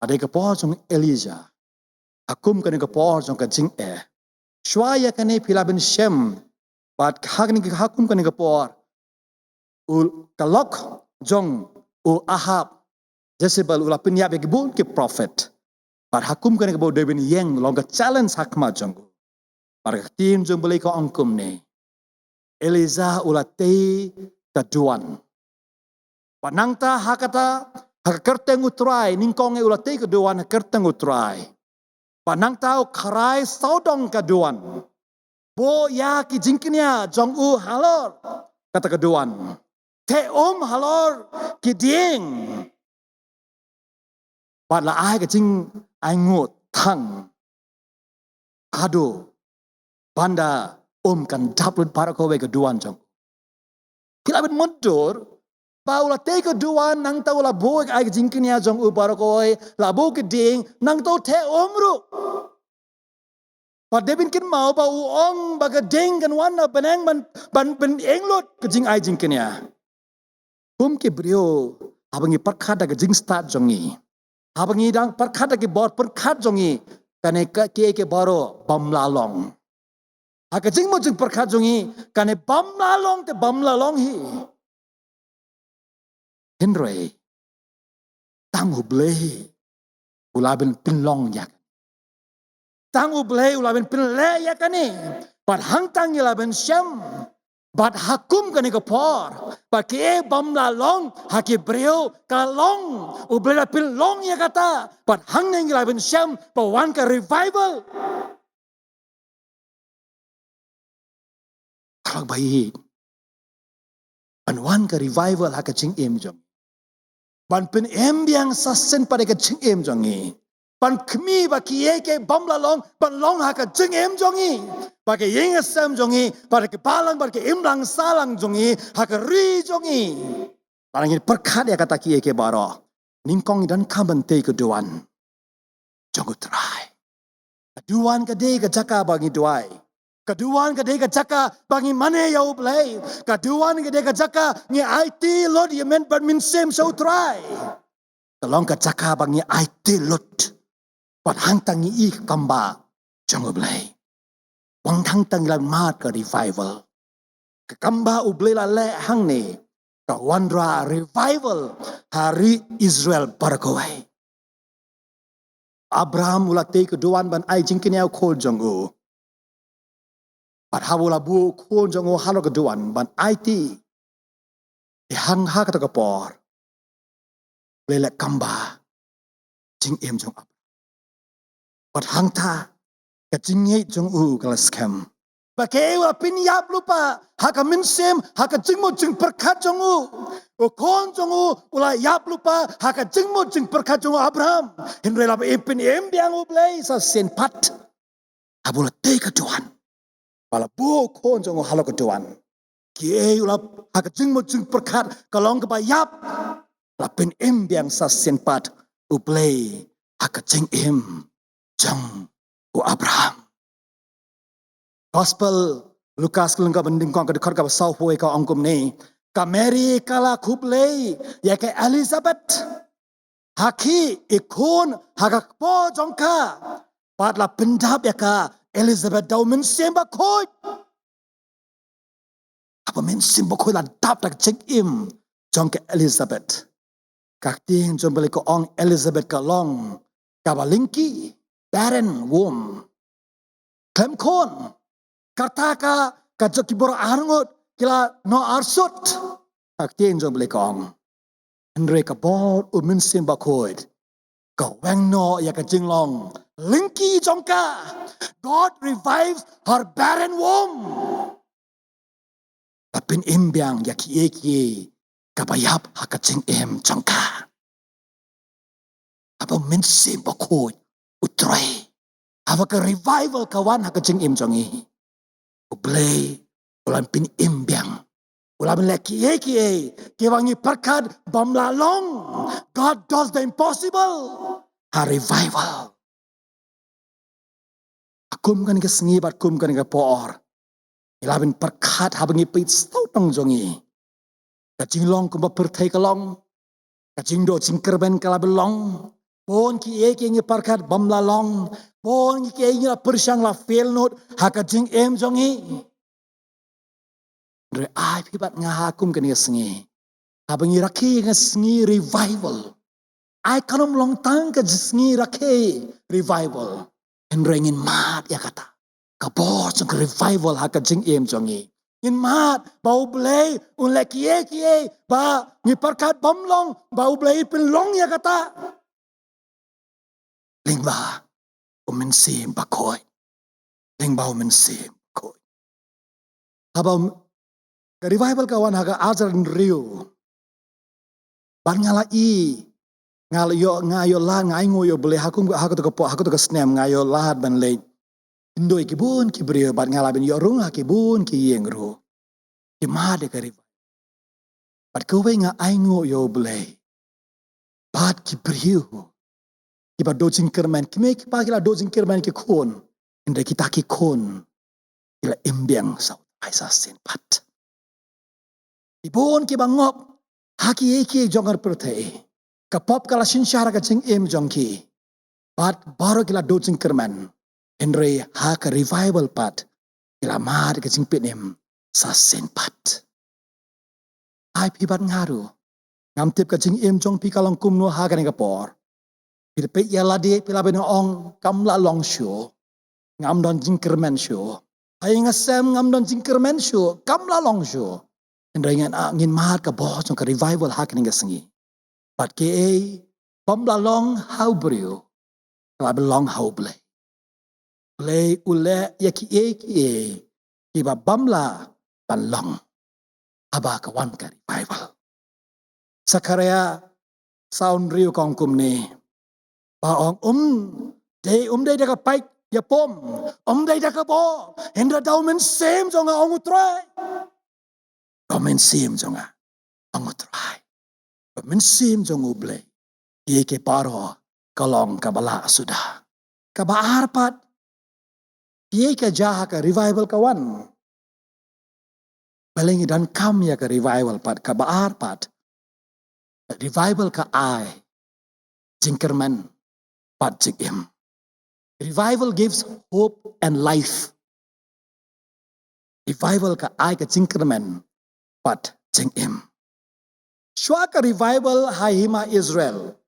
ada kapor jong Eliza. Hakum kani kapor jong ka jing Shwaya kani pilabin shem. But hakum kani kapor. Kalok jong Ahab. Jezebel ulapin ya begibun ki prophet. But hakum kani kapor debin yeng longer challenge hakma jong. Para tim jong beli ko angkum ne. Eliza ulate kaduan. Panangta hakata kerteng utrai ningkong ulatei keduan kerteng utrai panang tau karai saudong keduan bo ya ki jingkinya jong halor kata keduan te halor ki ding padla ai ke jing ai ngut thang ado banda kan daplut para kowe keduan jong kila ben mundur Paula te keduan nang tau la bo ai jingkinya jong barakoi la bo ke ding nang tau te omru. Pa debin kin mau pa uong baga ding kan wana beneng ban englut ke jing ai jingkinya. Ke brio abangi perkata ke jing start jongi. Abangi dang perkata ke bor perkat jongi kane ke baro bam lalong. Haka jing mo jing perkat jongi kane bam lalong hi. Henry, tang ublay, ulabin pinlong yak. Tang ublay, ulabin pinle yak ni. But hang tang ulabin syam. But hakum kani kapor. But ke bam lalong, haki breu kalong. Ublay la pinlong yak kata. But hang nang ulabin syam, pawan ka revival. Kalau baik, pawan ka revival haka ching im jom. Ban pen embiang sasen pada ke jing em jongi. Ban kemi baki ke bam lalong ban long ha ke jing em jongi. Baki yeng asam jongi pada ke balang pada ke imlang salang jongi ha ke ri jongi. Barang ini perkat ya kata ke baro. Ningkong dan kaban te keduan. Jongu try. Keduan ke de ke jaka bagi duai. Keduan ke de ke jaka bagi mane ya ublay. Keduan ke de ke jaka ni IT lot ye men ban min sem so try. Kalong ke jaka bagi IT lot. Pat hang tangi i kamba jong ublay. Wang thang tang lan mat ka revival. Kamba ublela le hang ni. Ka wandra revival hari Israel barakawai. Abraham ulate keduan ban ai jingkiniau kol jong u. Pat hawula bu kol jong u halo keduan ban ai ti. Hang ha kata kapor. Lelek kamba jing jong up. Pat hang ta ka jingye jong u kala scam. Bakewa pinyap lupa haka minsem haka jingmo jing perkat jong u. O kon jong u ula yap lupa haka jingmo jing perkat jong u Abraham. Henry lap ipin biang u blay sa sen pat. Abula te keduan. Pala bu kon jong u halo keduan. Kie ula haka jingmo jing perkat kalong kepa yap. Lapin biang sa sen pat u blay haka jing jong u Abraham. Gospel Lukas kelengkap bending kong kedekar ka sau huai ka angkum ni. Ka Mary kala kublei ya ke Elizabeth. Haki ikon haka po jongka. Patla pendap ya ka Elizabeth dau mensimba koi. Apa mensimba koi la dap tak cek jongka Elizabeth. Kak ting jom balik ko ong Elizabeth ka long. Kabalingki barren womb. Klem kon. Kartaka kajak kibor arngot kila no arsut. Aktiin jom lekong. Andre ka bot umin simbakoid. Ka weng no ya ka jinglong. Linky jongka. God revives her barren womb. Lapin imbiang ya kiye kabayap hakajing jongka. Apa min simbakoid utray. Apa ka revival kawan hakajing jongi. Ublay, ulan pin imbiang. Ulan leki kewangi perkat bamlalong. God does the impossible. A revival. Akum kan ke sengi bat kum kan ke poor. Ilabin perkat habangi pit stautong jongi. Kajing long kumba pertai kalong. Kajing do cingkerben kalabelong. Pon ki ngi perkat bamlalong. Pon ki ngi persyang la fail note hakajing jongi. Re ai pibat ngahakum kan sengi. Abang iraki sengi revival. Ai kanom long tang ke sengi raki revival. Henrengin mat ya kata. Kabos ke revival hakajing jongi. In mat bau blay unlek kie ba ngiperkat bamlong bau blay pelong ya kata. Lingba umensim bakoy. Lingba umensim bakoy. Habang revival kawan haga ajar riu. Ban ngala ngayo la ngayo yo boleh haku to snem ngayo lahat ban le. Indoi kibun kibrio ban ngala bin yo rung kibun ki yengru. Ki made ka revival. Bat kowe nga aingo yo boleh. Bat kibrio. Kiba dojing kerman kime kipa kila dojing kerman ki kon. Inde kita ki kon. Kila imbiang sa aisa senpat. Ibon ki bangop haki jongar pertai kapop kala sinsyara ka jing jongki pat baro kila dojing kerman henry haka revival pat kila mar ka jing pinim sa senpat ai pibat ngaru ngamtip ka jing jong pi kalong kumno haka ni kapor pilpe ya ladi pilaben ong kamla long show ngam don jing kerman show ai ngasem ngam don jing kerman show kamla long show. Hendraingan angin mahal ka boh ka revival hak ni sengi. Pat ke pamlalong how brio. Labelong how blay. Blay ule ya ki kiba bamla balong. Aba ka wan ka revival. Sakarya sound rio kong kumni. Paong day ka paik ya pom. Day ka bo. Hendra daw men same jonga ong utray. Mensim jonga angutrai. Mensim jong uble. Ike paro kalong kabala sudah. Kabaar pat. Ike jaha ka revival kawan. Balingi dan kam ya ka revival pat. Kabaar pat. Revival ka ai. Jingkerman pat jigim. Revival gives hope and life. revival ka ai ka jingkermen pat jingim. Shua ka revival haima Israel.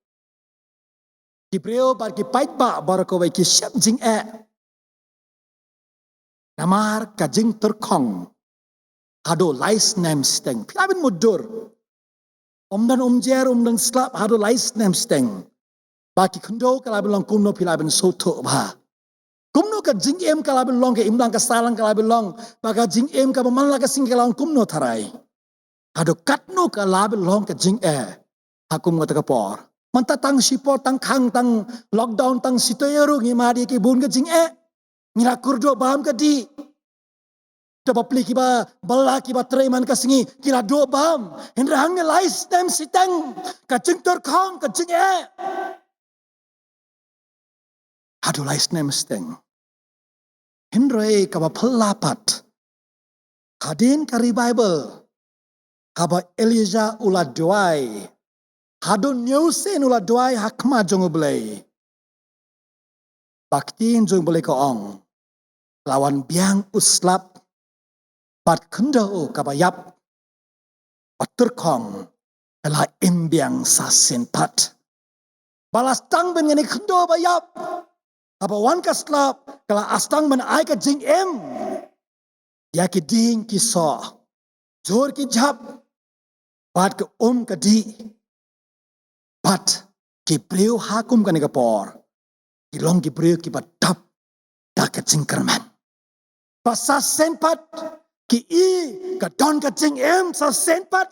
Kibreo bar ki pait ba barakawai ki syap jing namar ka jing terkong hado lais nem steng. Pilabin mudur. Dan jer dan slap hado lais nem steng. Baki kendo kalabin long kumno pilabin soto ba. Kumno ka jing kalabin long ke imlang ka salang kalabin long. Baka jing ka mamanla ka sing kalabin kumno tarai. Hado katno kalabin long ka jing hakum ngata kapor. Manta tang sipor tang khang tang lockdown tang sitoyeru ngimadi ke bun ka jing ngila kurdo baham ka di. Dabapli kiba bala kiba treman kasingi kila do bam hindra hang lais tem siteng kacing terkong kacing hadu lais nem steng hindra kaba pelapat hadin ka revival haba Elijah ula doai hadu nyusen ula doai hakma jong belai baktin jong belai ko ong lawan biang uslap pat kendo kabayap paturkong ela imbiang sasin pat balas tang ben ngani kendo bayap apa wan kaslap kala astang ben ai ka jing ya ki ding ki so jor ki jap pat ke ka di pat ki breu hakum kan ka por ki long ki breu ki patap da ka jingkerman pasasen pat ki i ka don ka jing sa senpat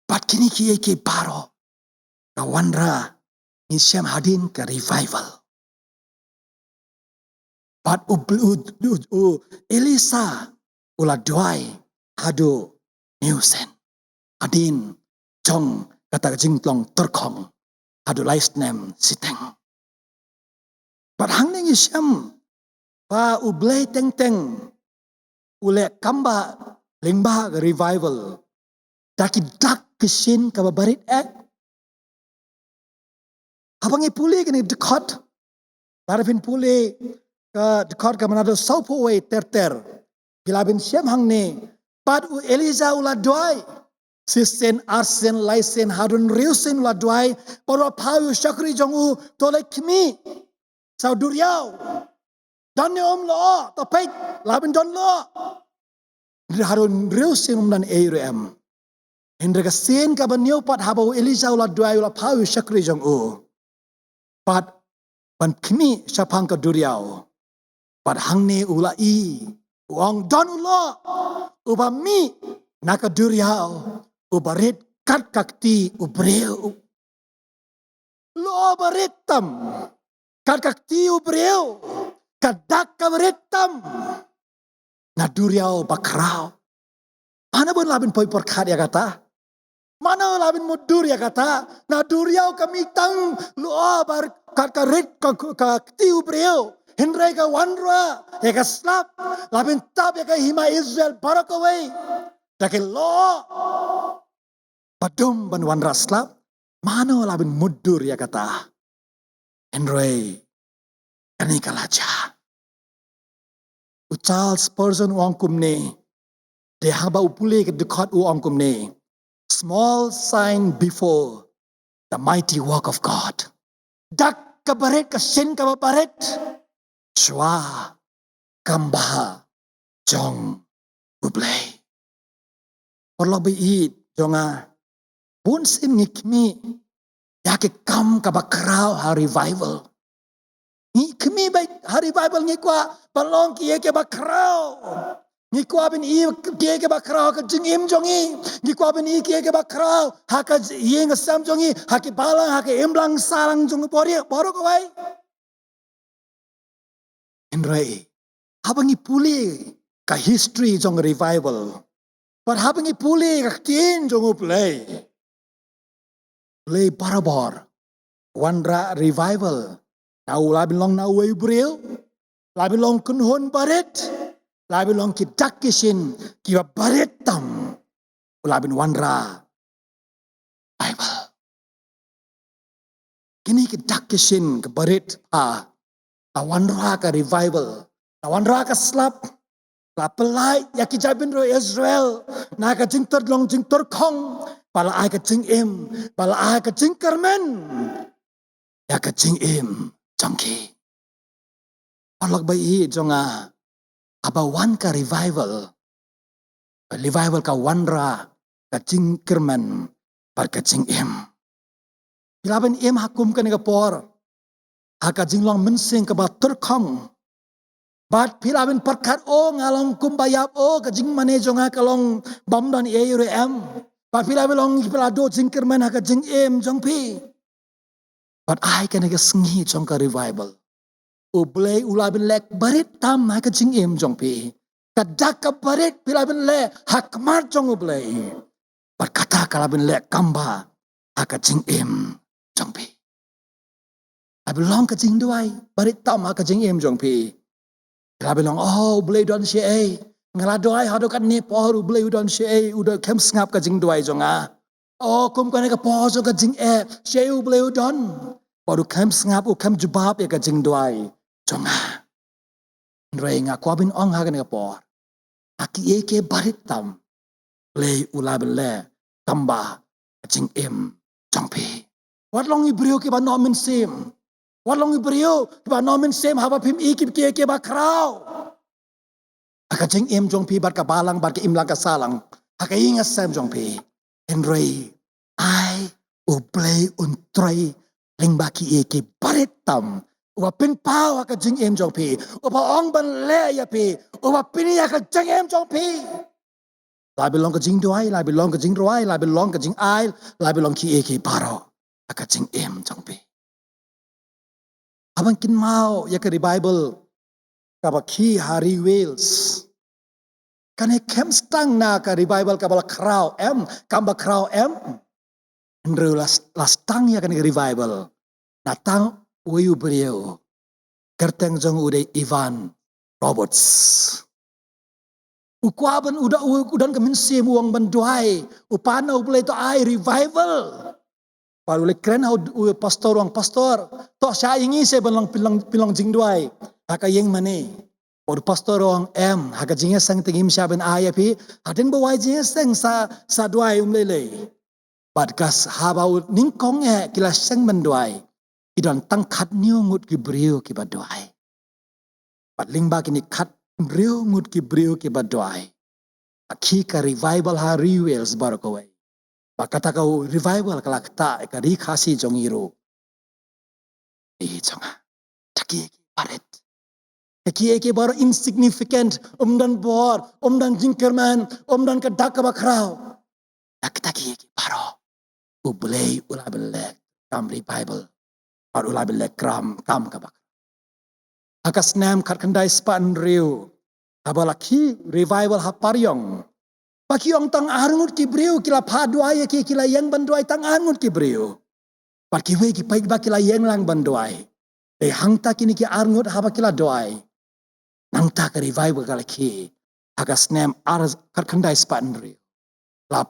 pat kini ki ke baro ka wanra ni syam hadin ka revival pat Elisa ula doai hado niusen hadin jong kata jing tlong terkong hado lais nem siteng pat hang ni syam pa ublay teng ule kamba lingba revival daki dak kesin kababarit abangi puli kini dekat barafin puli ke dekat ke manado saupo way ter bilabin siam hang ni pad u Eliza ula doai sisen arsen laisen harun riusin ula doai paro pau syakri jongu tole kimi sauduriau dan lo topik labin don lo harun riusin dan eirem Hendra kasen ka banyo pat habau Elisa ula doai ula pau syakri jongu pat ban kimi syapang ka duriau pat hang ni ula uang don ulo uba mi naka duriau ubarit kat kakti ubreu lo baritam kat kakti ubreu kadak kabaritam na duriau bakrau mana pun labin poi perkat ya kata mana labin mudur ya kata na duriau kami tang lo bar kat karit kakti ubreu hindrai ka wanra ya ka slap labin tab ya ka hima Israel barakawai dake lo padum ban wanra slap mana labin mudur ya kata hindrai kani kalaja Charles Spurgeon uang kumne de haba upule ke dekat uang kumne small sign before the mighty work of God dak kabaret kasen kabaret shwa kamba jong ublay perlobi it jonga pun sim ngikmi yake kam kabakrau ha revival ngikmi bai ha revival ngikwa palong kiye ke bakrau ngikwa bin i kiye ke bakrau ka jingim jongi ngikwa bin i kiye ke bakrau ha ka yeng sam jongi ha ke balang ha ke emblang sarang jong bori boro ko bai enrai habangi puli ka history jong revival but habangi puli ka tin jong play barabor wanra revival now labin long now way bril labin long kunhon baret labin long kidak kisin kiwa baretam labin wanra Bible kini kidak kisin ke baret lawan ra ka revival, lawan ra ka slap, la pelai ya ki jabin ro Israel, na ka jing long jing kong, pala ai ka jing im, pala ai ka jing kermen, ya ka jing im, jangki. Palak bai jonga, aba wan ka revival ka wan ra, ka jing kermen, par ka jing im. Pilaban im hakum ka ni ka por, haka jing long mensing ka ba kong. But pilawin perkat ngalong kumbayap kajing mane jonga kalong bamdan yure em. But pilawin long pilado jingker man haka jing em jong pi. But I can ga sengi jong ka revival. Ublay ulabin lek barit tam haka jing em jong pi. Kadak ka barit pilawin le hakmar jong ublay. But kata kalabin lek kamba haka jing em jong pi. I belong ka jing duai barit tam haka jing em jong pi. Kala bilang, boleh don siya ngala doai hado kan ni por boleh don siya udah kem sngap ka jing doai jonga. Kum kan ka por so ka jing siya boleh don. Baru kem sngap kem jubab ya ka jing doai jonga. Ndrei nga kwa bin ong ha kan ka por. Aki ke barit tam. Boleh ulabin le tamba ka jing jongpi. Wat long ibrio ke ba nomin sim. Walong ibrio ba nomin sem haba pim ikip ke ba kraw. Aka jing jong pi bar ka balang bar ka imlang ka salang. Aka ingas sem jong pi. Henry ai uplay untray ling baki ke baritam. Uwa pin pau aka jing jong pi. Uwa ong ban le ya pi. Uwa pini aka jing jong pi. Labi long ka jing duai, labi long ka jingrwai, labi long ka jing ai, labi long ki ke paro. Aka jing jong pi. Abang kin mau ya ke Bible kabaki hari wheels. Kane kem stang na ka Bible kabala kraw kamba kraw Andrew las tang ya kane Bible. Natang uyu beliau. Kerteng jong uday Ivan Roberts. Ukwaban udan kemensim uang banduai. Upana ubulay to ay revival. Palu le kren hau pastor wang pastor to sya ingi se belang pilang jingduai haka yeng mane or pastor wang haka jingiaseng tingim sya ben ayapi hadin bawai jingiaseng sa duai umlele bad kas habau ningkong kila seng menduai idon tangkat niu ngut ki brio ki baduai bad lingba kini kat brio ngut ki brio ki baduai aki ka revival hari wels barakawai. Bakata kau revival kalakta ekari khasi jongiro. Jonga. Taki paret. Taki baru insignificant. Dan bor. Dan jingkerman. Dan kedak bakrau. Taki baru. Ublay ulabelek. Kam revival. Baru ulabelek kam kabak. Akas nam katkandai span riu. Abalaki revival haparyong. Baki orang tang arngut ki brio kila paduai ki kila yang banduai tang arngut ki brio. Baki we ki paik ba kila yang lang banduai. Hangta kini ki arngut haba kila doai. Nangta ka revival kala ki. Hagas nem aras karkandai span brio.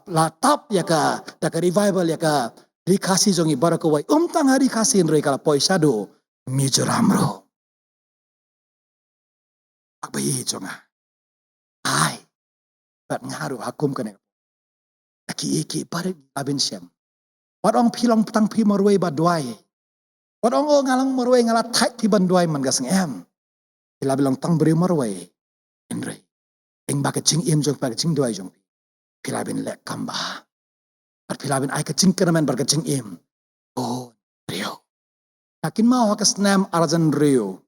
La tap ya ka revival ya ka rikasi jongi barakawai. Tang hari kasi nrei kala poisado mijoramro. Akbai jonga. Ai. Bat ngaruh hakum kene. Aki barit abin syam. Wadong pilong tang pi marway badway. Wadong ngalang marway ngala tight pi bandway man gaseng Ila bilang tang beri marway. Enre. Eng baka jing jong baka jing duay jong. Pilabin lek kamba. At pilabin ay ka jing kenaman baka jing Rio. Nakin mau hakas nam arazan Rio.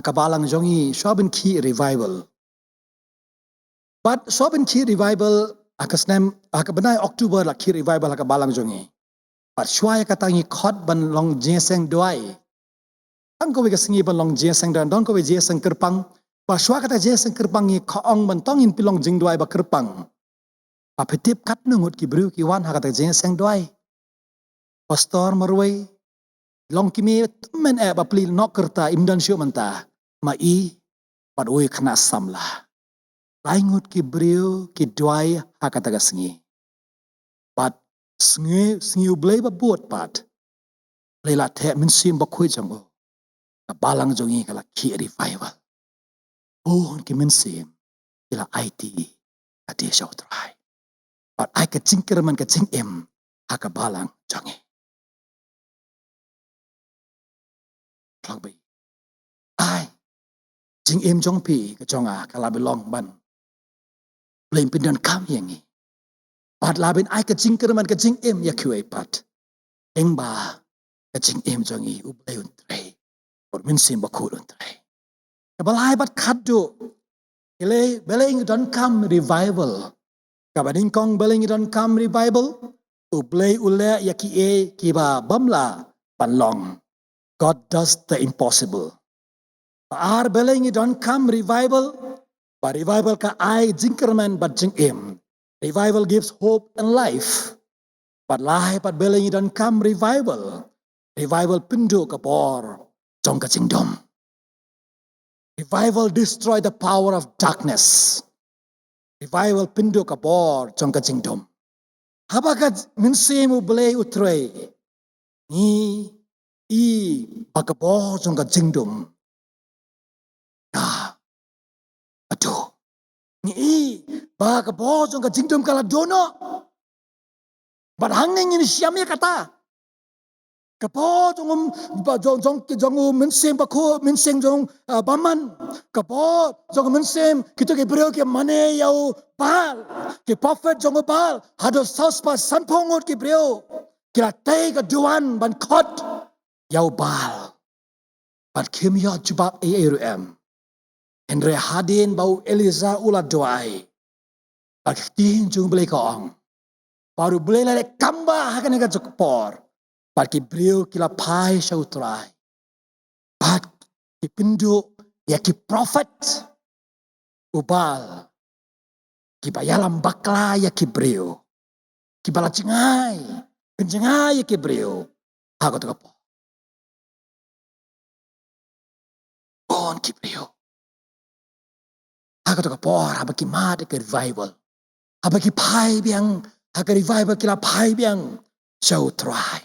Akabalang jongi syabin ki revival. But syabin ki revival akas nem akabenai Oktober la ki revival akabalang jongi. But syuai katangi khot ban long jingiaseng doai. Ang kowe kasengi ban long jingiaseng dan dong kowe jingiaseng kerpang. But syuai kata jingiaseng kerpang ni kaong ban tongin pilong jing doai ba kerpang. Pa petip kat nungut ki bru ki wan hakata jingiaseng doai. Pastor marway long kimi temen ba pli nok kerta imdan syuk menta. Mai pat oi kena samlah. Laingut ki bru ki doai hakata kasengi. But sengi ublay ba buat pat. Lela te mensim ba kuy jang ka balang jongi kala ki revival. Bon ki mensim kila IT ka de shau trai. But ai ka jingkerman ka jingem haka balang jongi. Klangbai. Ai jingem jong pi ka jonga kala belong ban. Blame pindan kam yangi. Pat labin ai ka jingkerman ka jingem ya kuai pat. Engba ka jingem jongi ublay untrai. Or mensim bakul untrai. Kabalai bat khaddu. Ile beling don't come revival. Kabading kong beling don't come revival. Ublay ule yaki e kiba bamla panlong. God does the impossible. Our beling don't come revival. But revival ka ai jinkerman but jingem. Revival gives hope and life. But life but beling don't come revival. Revival pindu kapor jong ka jingdom. Revival destroy the power of darkness. Revival pindu kapor jong ka jingdom. Habakat minsimu belay utrei. Ni i bakapor jong ka jingdom. Ah, aduh. Ni bakapor jong ka jingdom kala dono. Barhangning ini siamnya kata. Kapo jong mensim bako mensim jong baman. Kapo jong mensim kita ke beriau ke mana yau bal ke prophet jong bal hado saus pas sanpongot ke beriau kira tay ke duan ban kot yau bal. But kim ya jubab ARM. Henry hadin bau Eliza ulat doai. But tin jong beli kaong. Baru beli lele kamba hakan ega jokpor. Pat ki brio kila pai sa utrai. Pat ki pindu ya ki prophet ubal. Ki bayalam bakla ya ki brio. Ki bala cengai. Pencengai ya ki brio. Hago to kapo. Bon ki brio. Hago to kapo. Haba ki mad ke revival. Haba ki pai biang. Haga revival kila pai biang. Sa utrai.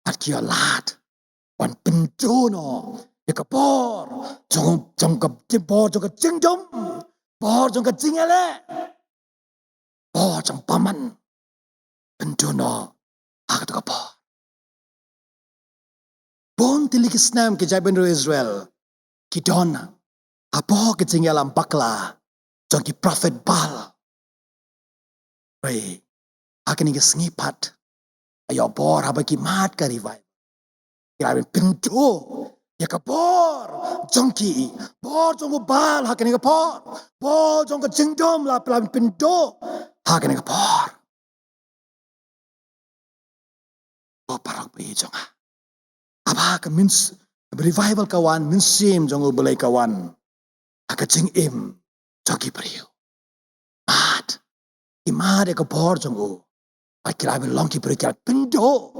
At ki alat. Wan pendono ya kapor jong ka timpor jong ka jingdom por jong ka jingale por jong paman pendono akat kapor bon tilikis nam ke jaben Israel ki dona apo ke jingalam bakla jong ki prophet bal pray akan ke sengipat ayo por habaki mat ka revive kira pintu ya kapor jongki por jong bal hakan ke por por jong ke jingdom la pelan pintu hakan ke por o parak pe jong apa ke mins revival kawan minsim jong belai kawan haka jing im jogi priu mat imade ke por jong u akira ben longki priu kira pintu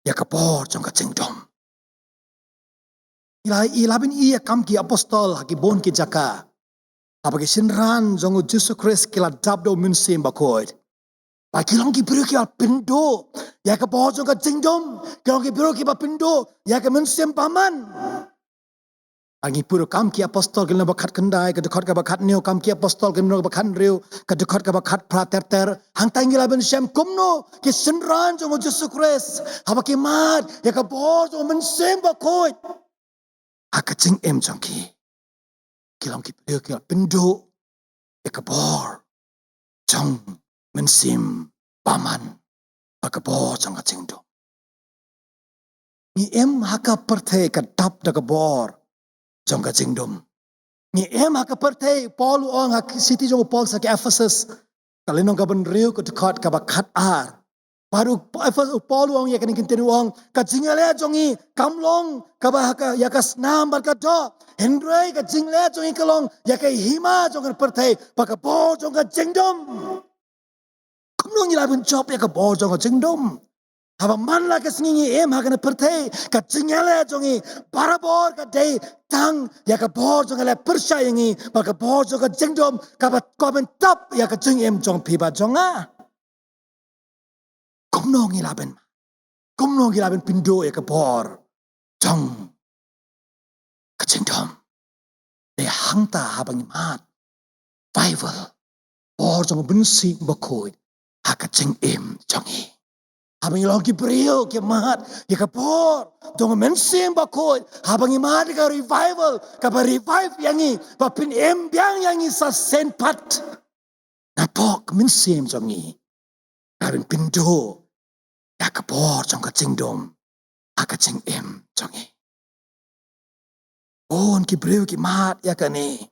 ya kapor jong ke jingdom ilabin iya kam ki apostol haki bon ki jaka. Apa ki sinran jongu Jesus Christ kila dabdo minsim bakoid. Ba kilong ki biru ki pindo. Ya ka boh jong ka jingdom. Kilong ki biru ki ba pindo. Ya ka minsim paman. Angi puro kam ki apostol kila bakat kendai. Kadukot ka bakat niyo kam ki apostol kila bakat riu. Kadukot ka bakat praterter. Hang tangi labin syam kumno. Ki sinran jongu Jesus Christ. Apa ki mat. Ya ka boh jongu minsim bakoid. Haka jing em jongki. Kilong ki beliau kila pindu. Ekabor. Jong mensim paman. Ekabor jong ka jing do. Ni em haka perthe ka dap da kabor. Jong ka jing dom. Ni em haka perthe Paul ong haka city jong Paul sa ki Ephesus. Kalinong ka benriu ka dekat ka bakat ar. Baru Paul wang ya kan kintin wang ka jingale jongi kamlong ka ba ka ya ka snam bar ka do Henry ka jingle jongi kalong ya ka hima jong pertai pa ka bo jong ka jingdom kamlong ila bun chop ya ka bo jong ka jingdom haba man la ka singi em ha ka pertai ka jingale jongi barabor ka dei tang ya ka bo jong la persyayangi pa ka bo jong ka jingdom ka ba ko ben tap ya ka jing em jong pi ba jonga Nongialam pindo ya kapor jong kejengdom. Để hang ta habang imat. Bible. Or jong bensi bakoi. Hakajeng jongi. Habang ilong ki brio ki mat. Ya kapor. Jong bensi bakoi. Habang imat ka revival. Kapa revive yangi. Papin biang yangi sa senpat. Napok bensi jongi. Kabin pindo. Ya kapor jong kejengdom. Hakajeng jongi. On ki brio ki mat ya kani.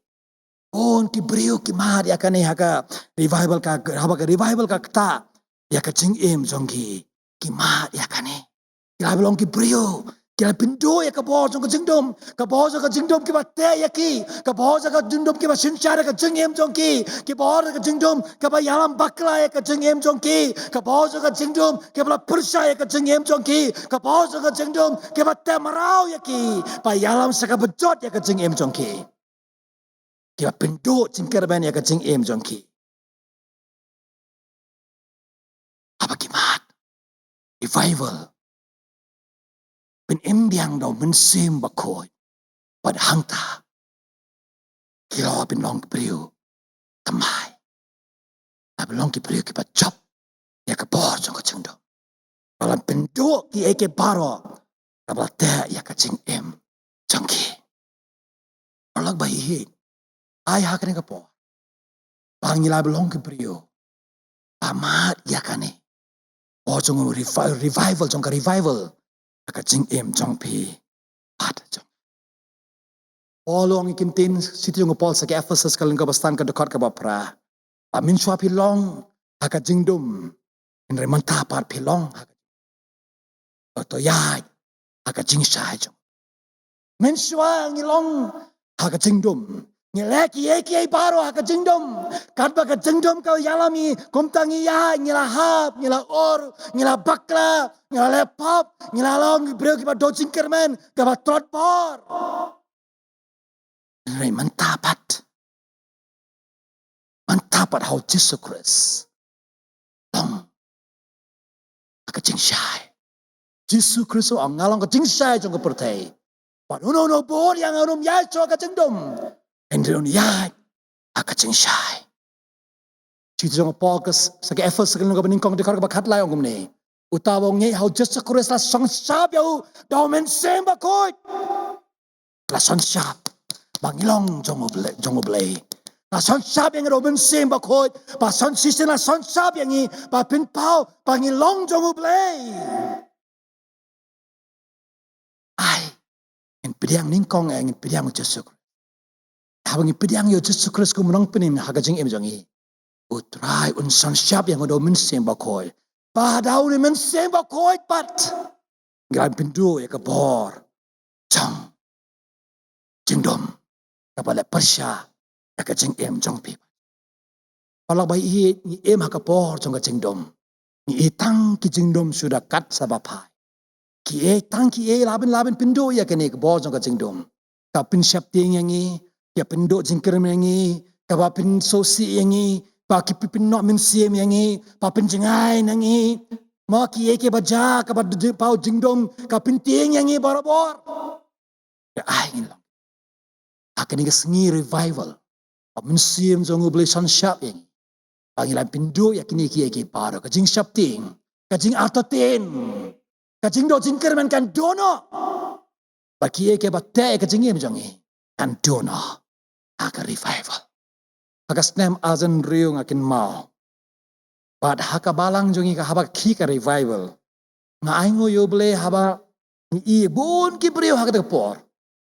On ki brio ki mat ya kani haka revival ka kta ya ka jing jongi ki mat ya kani. Kila belong ki brio kila pindo ya ka bo jong ka jingdom ka bo jong ka jingdom ki ba te ya ka bo jong ka jingdom ki ba sinchara ka jing jongi ki bo ka jingdom ka ba yalam bakla ya ka jing jongi ka bo jong ka jingdom ki ba persya ya ka jing jongi ka bo jong ka jingdom ki ba te marau ya ki ba yalam saka bejot ya ka jing jongi. Kaya penduk jingkerban ya kacing jongki. Apa kimat? Revival. Pen biang daw mensim bakoy. Pada hangta. Kilo long priu. Tamay. Long ki priu ki pa chop. Ya ka bor jong kacing do. Kalau penduk ki eke baro. Kabate ya kacing jongki. Orang bayi. Ay hakan ka po. Pangila long ki priu. Pamat ya kani. Oh jong revival jong ka revival. Kacing jong pi. Pat jong. Paul ang ikintin siti jong Paul sa Ephesus kaleng kabastan ka dekat ka bapra. Amin shwa pi long hakajing dum. Inre manta par pi long. Oto yai hakajing shai jong. Men shwa ngilong hakajing dum. Ngileki eki baro hakajing dum. Kadba hakajing dum kau yalami kumtangi ya ngilahap ngilahor ngilabakla ngilalepap ngilalong bro kiba dojing kermen kaba trot por. Inre mantapat how Jesus Christ long hakajing shai. Jesus Christ ang ngalong hakajing shai jong kapertai. Panuno no bor yang anum yai cho hakajing dum. Endron yai hakajing shai. Siti jong Paul sa Ephesus kaleng kabaningkong dekar ka bakat lai ong kumne. Utawong ngay how Jesus Christ la song sab yau daw men semba koit. La song sab bangilong jong oblay. La song sab yang daw men semba koit. Pa song sisi la song sab yang i pa pinpao bangilong jong oblay. Ay, en pediang ningkong en pediang Jesus Christ. Habang pediang yo Jesus Christ kumunong penim hakajing jong i. Utray un song sab yang daw men semba koit. Pa daw ni men semba koit pat. Gran pindu ya kabor. Jong. Jingdom. Kapala persya. Ya kajing jong pi. Kalau bayi ni hakapor jong ka jingdom. Ni tang ki jingdom sudah kat sabapai. Ki tang ki laban pindu ya kene kabor jong ka jingdom. Kapin siap ting yang i. Ya pindu jingker yang i. Kapin sosi yang i. Paki pipin no min siem yang i. Papin jengai yang i. Maki eke baja kapad pau jingdom kapin ting yang i barabor. Ya ay lang. Akan ini sengi revival. Min siem jong ublay san siap yang. Pangilan pindu ya kini eke paro. Kajing siap ting. Kajing atotin. Kajing do jingker men kan dono. Baki eke bate kajing jong i. Kan dono. Aka revival. Aka snem azan riung akin mau. But haka balang jongi ka haba ki ka revival. Nga aingo yo ble haba ni bon ki brio haka por.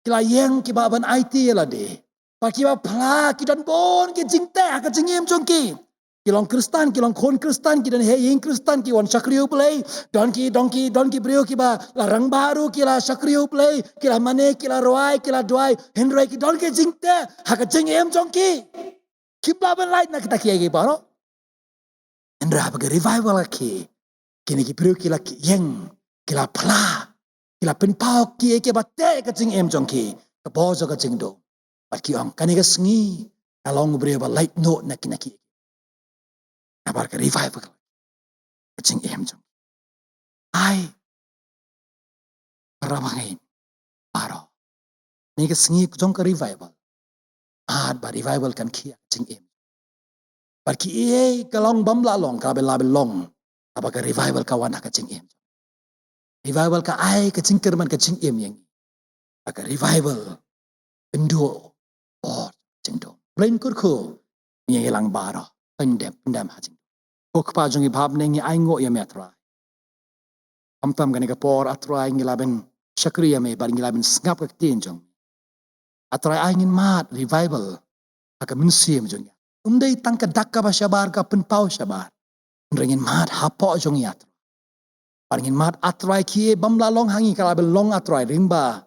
Kila yang ki baban IT la de. Pa ki ba pla ki dan bon ki jingte haka jingem jongki. Kilong Kristan kilong kon Kristan ki dan heying Kristan ki wan sakrio ble. Don ki brio ki ba larang baru kila sakrio ble. Kila mane kila roai kila doai henry ki don ki jingte haka jingem jongki. Ki baban light na kita ki baro. Endra baga revival lagi. Kini ki brio kila ki yang. Kila pala. Kila penpau ki eke bate kacing jongki. Kabozo kacing do. Bat ki ang kaniga sengi. Along brio ba light note na kinaki. Nabar ka revival. Kacing jongki. Ay. Paramangin. Paro. Ni ke sengi jong ke revival. Ba revival kan kia jing em. Bar ki kalong bam la long ka bela belong. Apa ke revival kawan ka jing em. Revival ka ai ke jing kerman ka jing em yang. Aka revival endo or jing do. Brain kurku ni lang baro pendem hajing. Kok pa jong ibab nengi ai ngo ya metra. Am gani ka por atrai ngilaben syakriya me bar ngilaben ngap ka tin jong. Atrai ai ngin mat revival aka minsim jong ya. Umdai tangka dakka ba syabar ka penpau syabar. Ringin mat hapo jong ya. Paringin mat atrai kie bamla long hangi kala long atrai rimba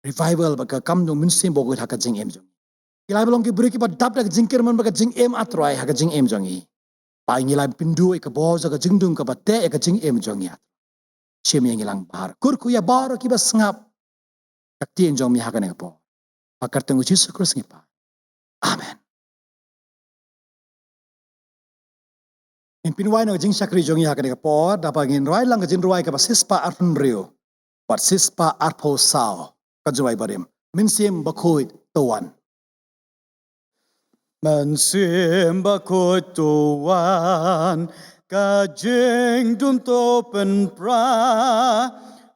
revival baka kam jong minsim bogut haka jing em jong. Ilai belong ki beri ki ba dap dak jingkir man baka jing em atrai haka jing em jong i. Pa ngilai pindu ka boza ka jingdung ka ba te ka jing em jong ya. Siem yang ilang bar. Kurku ya bar ki ba sngap. Kakti jong mi haka ne po. Pakar tengu Yesus Kristus ngipa. Amen. In pinwai no jing sakri jong ya ka ne po dapat ngin rai lang ka Jingrwai ka ba sispa arpun rio. Bat sispa arpo sao. Ka juai barim. Minsim bakoi tuan. Minsim bakoi tuan. Ka jing dun to pen pra.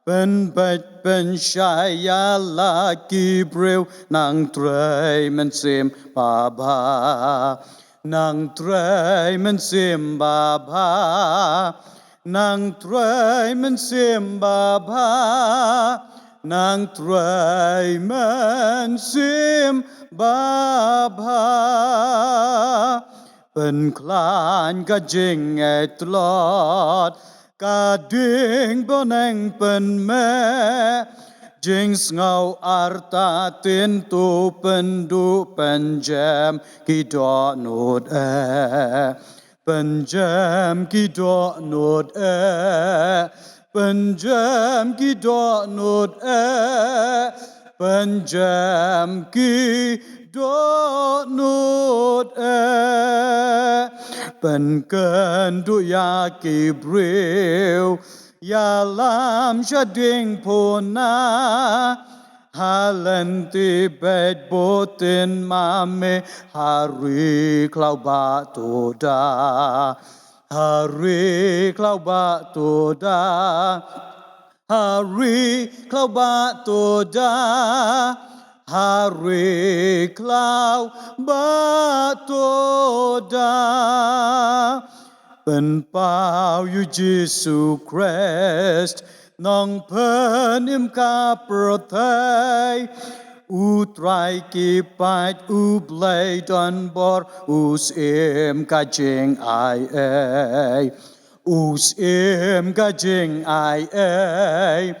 Pen bait pen syaya laki breu nang trai minsim baba. Nang trai minsim baba. Nang trai minsim baba. Nang trai minsim baba. Pen klan ka jing et lot. Ka ding boneng pen me. Jing ngau arta tin tu pendu penjem ki do nod penjem ki do nod penjem ki do nod penjem ki do nod pen du ya ki breu ya lam shading pona halenti bed botin mame hari klau ba toda hari klau ba toda hari klau ba toda hari klau ba toda penpau yu Jesu Christ nong penim ka prothai utrai ki pait ublay don bor us im ka jing ai ai us im ka jing ai ai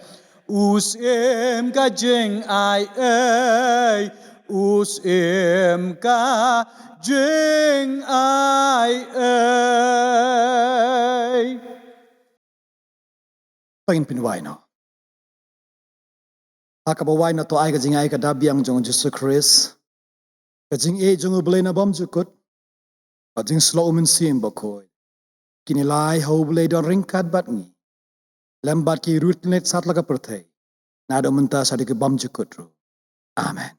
us im ka jing ai ai us im ka jing ai ai. Pagin pinwai no. Akabawai na to ay ka jing ay ka dabiang jong Jesus Christ. Ka jing jong ublay na bom jukut. Ka jing slow minsim bakoy. Kinilay haublay don ringkad bat ni. Lambat ki rootnet sat laga pertay. Nado menta sa di ke bom jukut ro. Amen.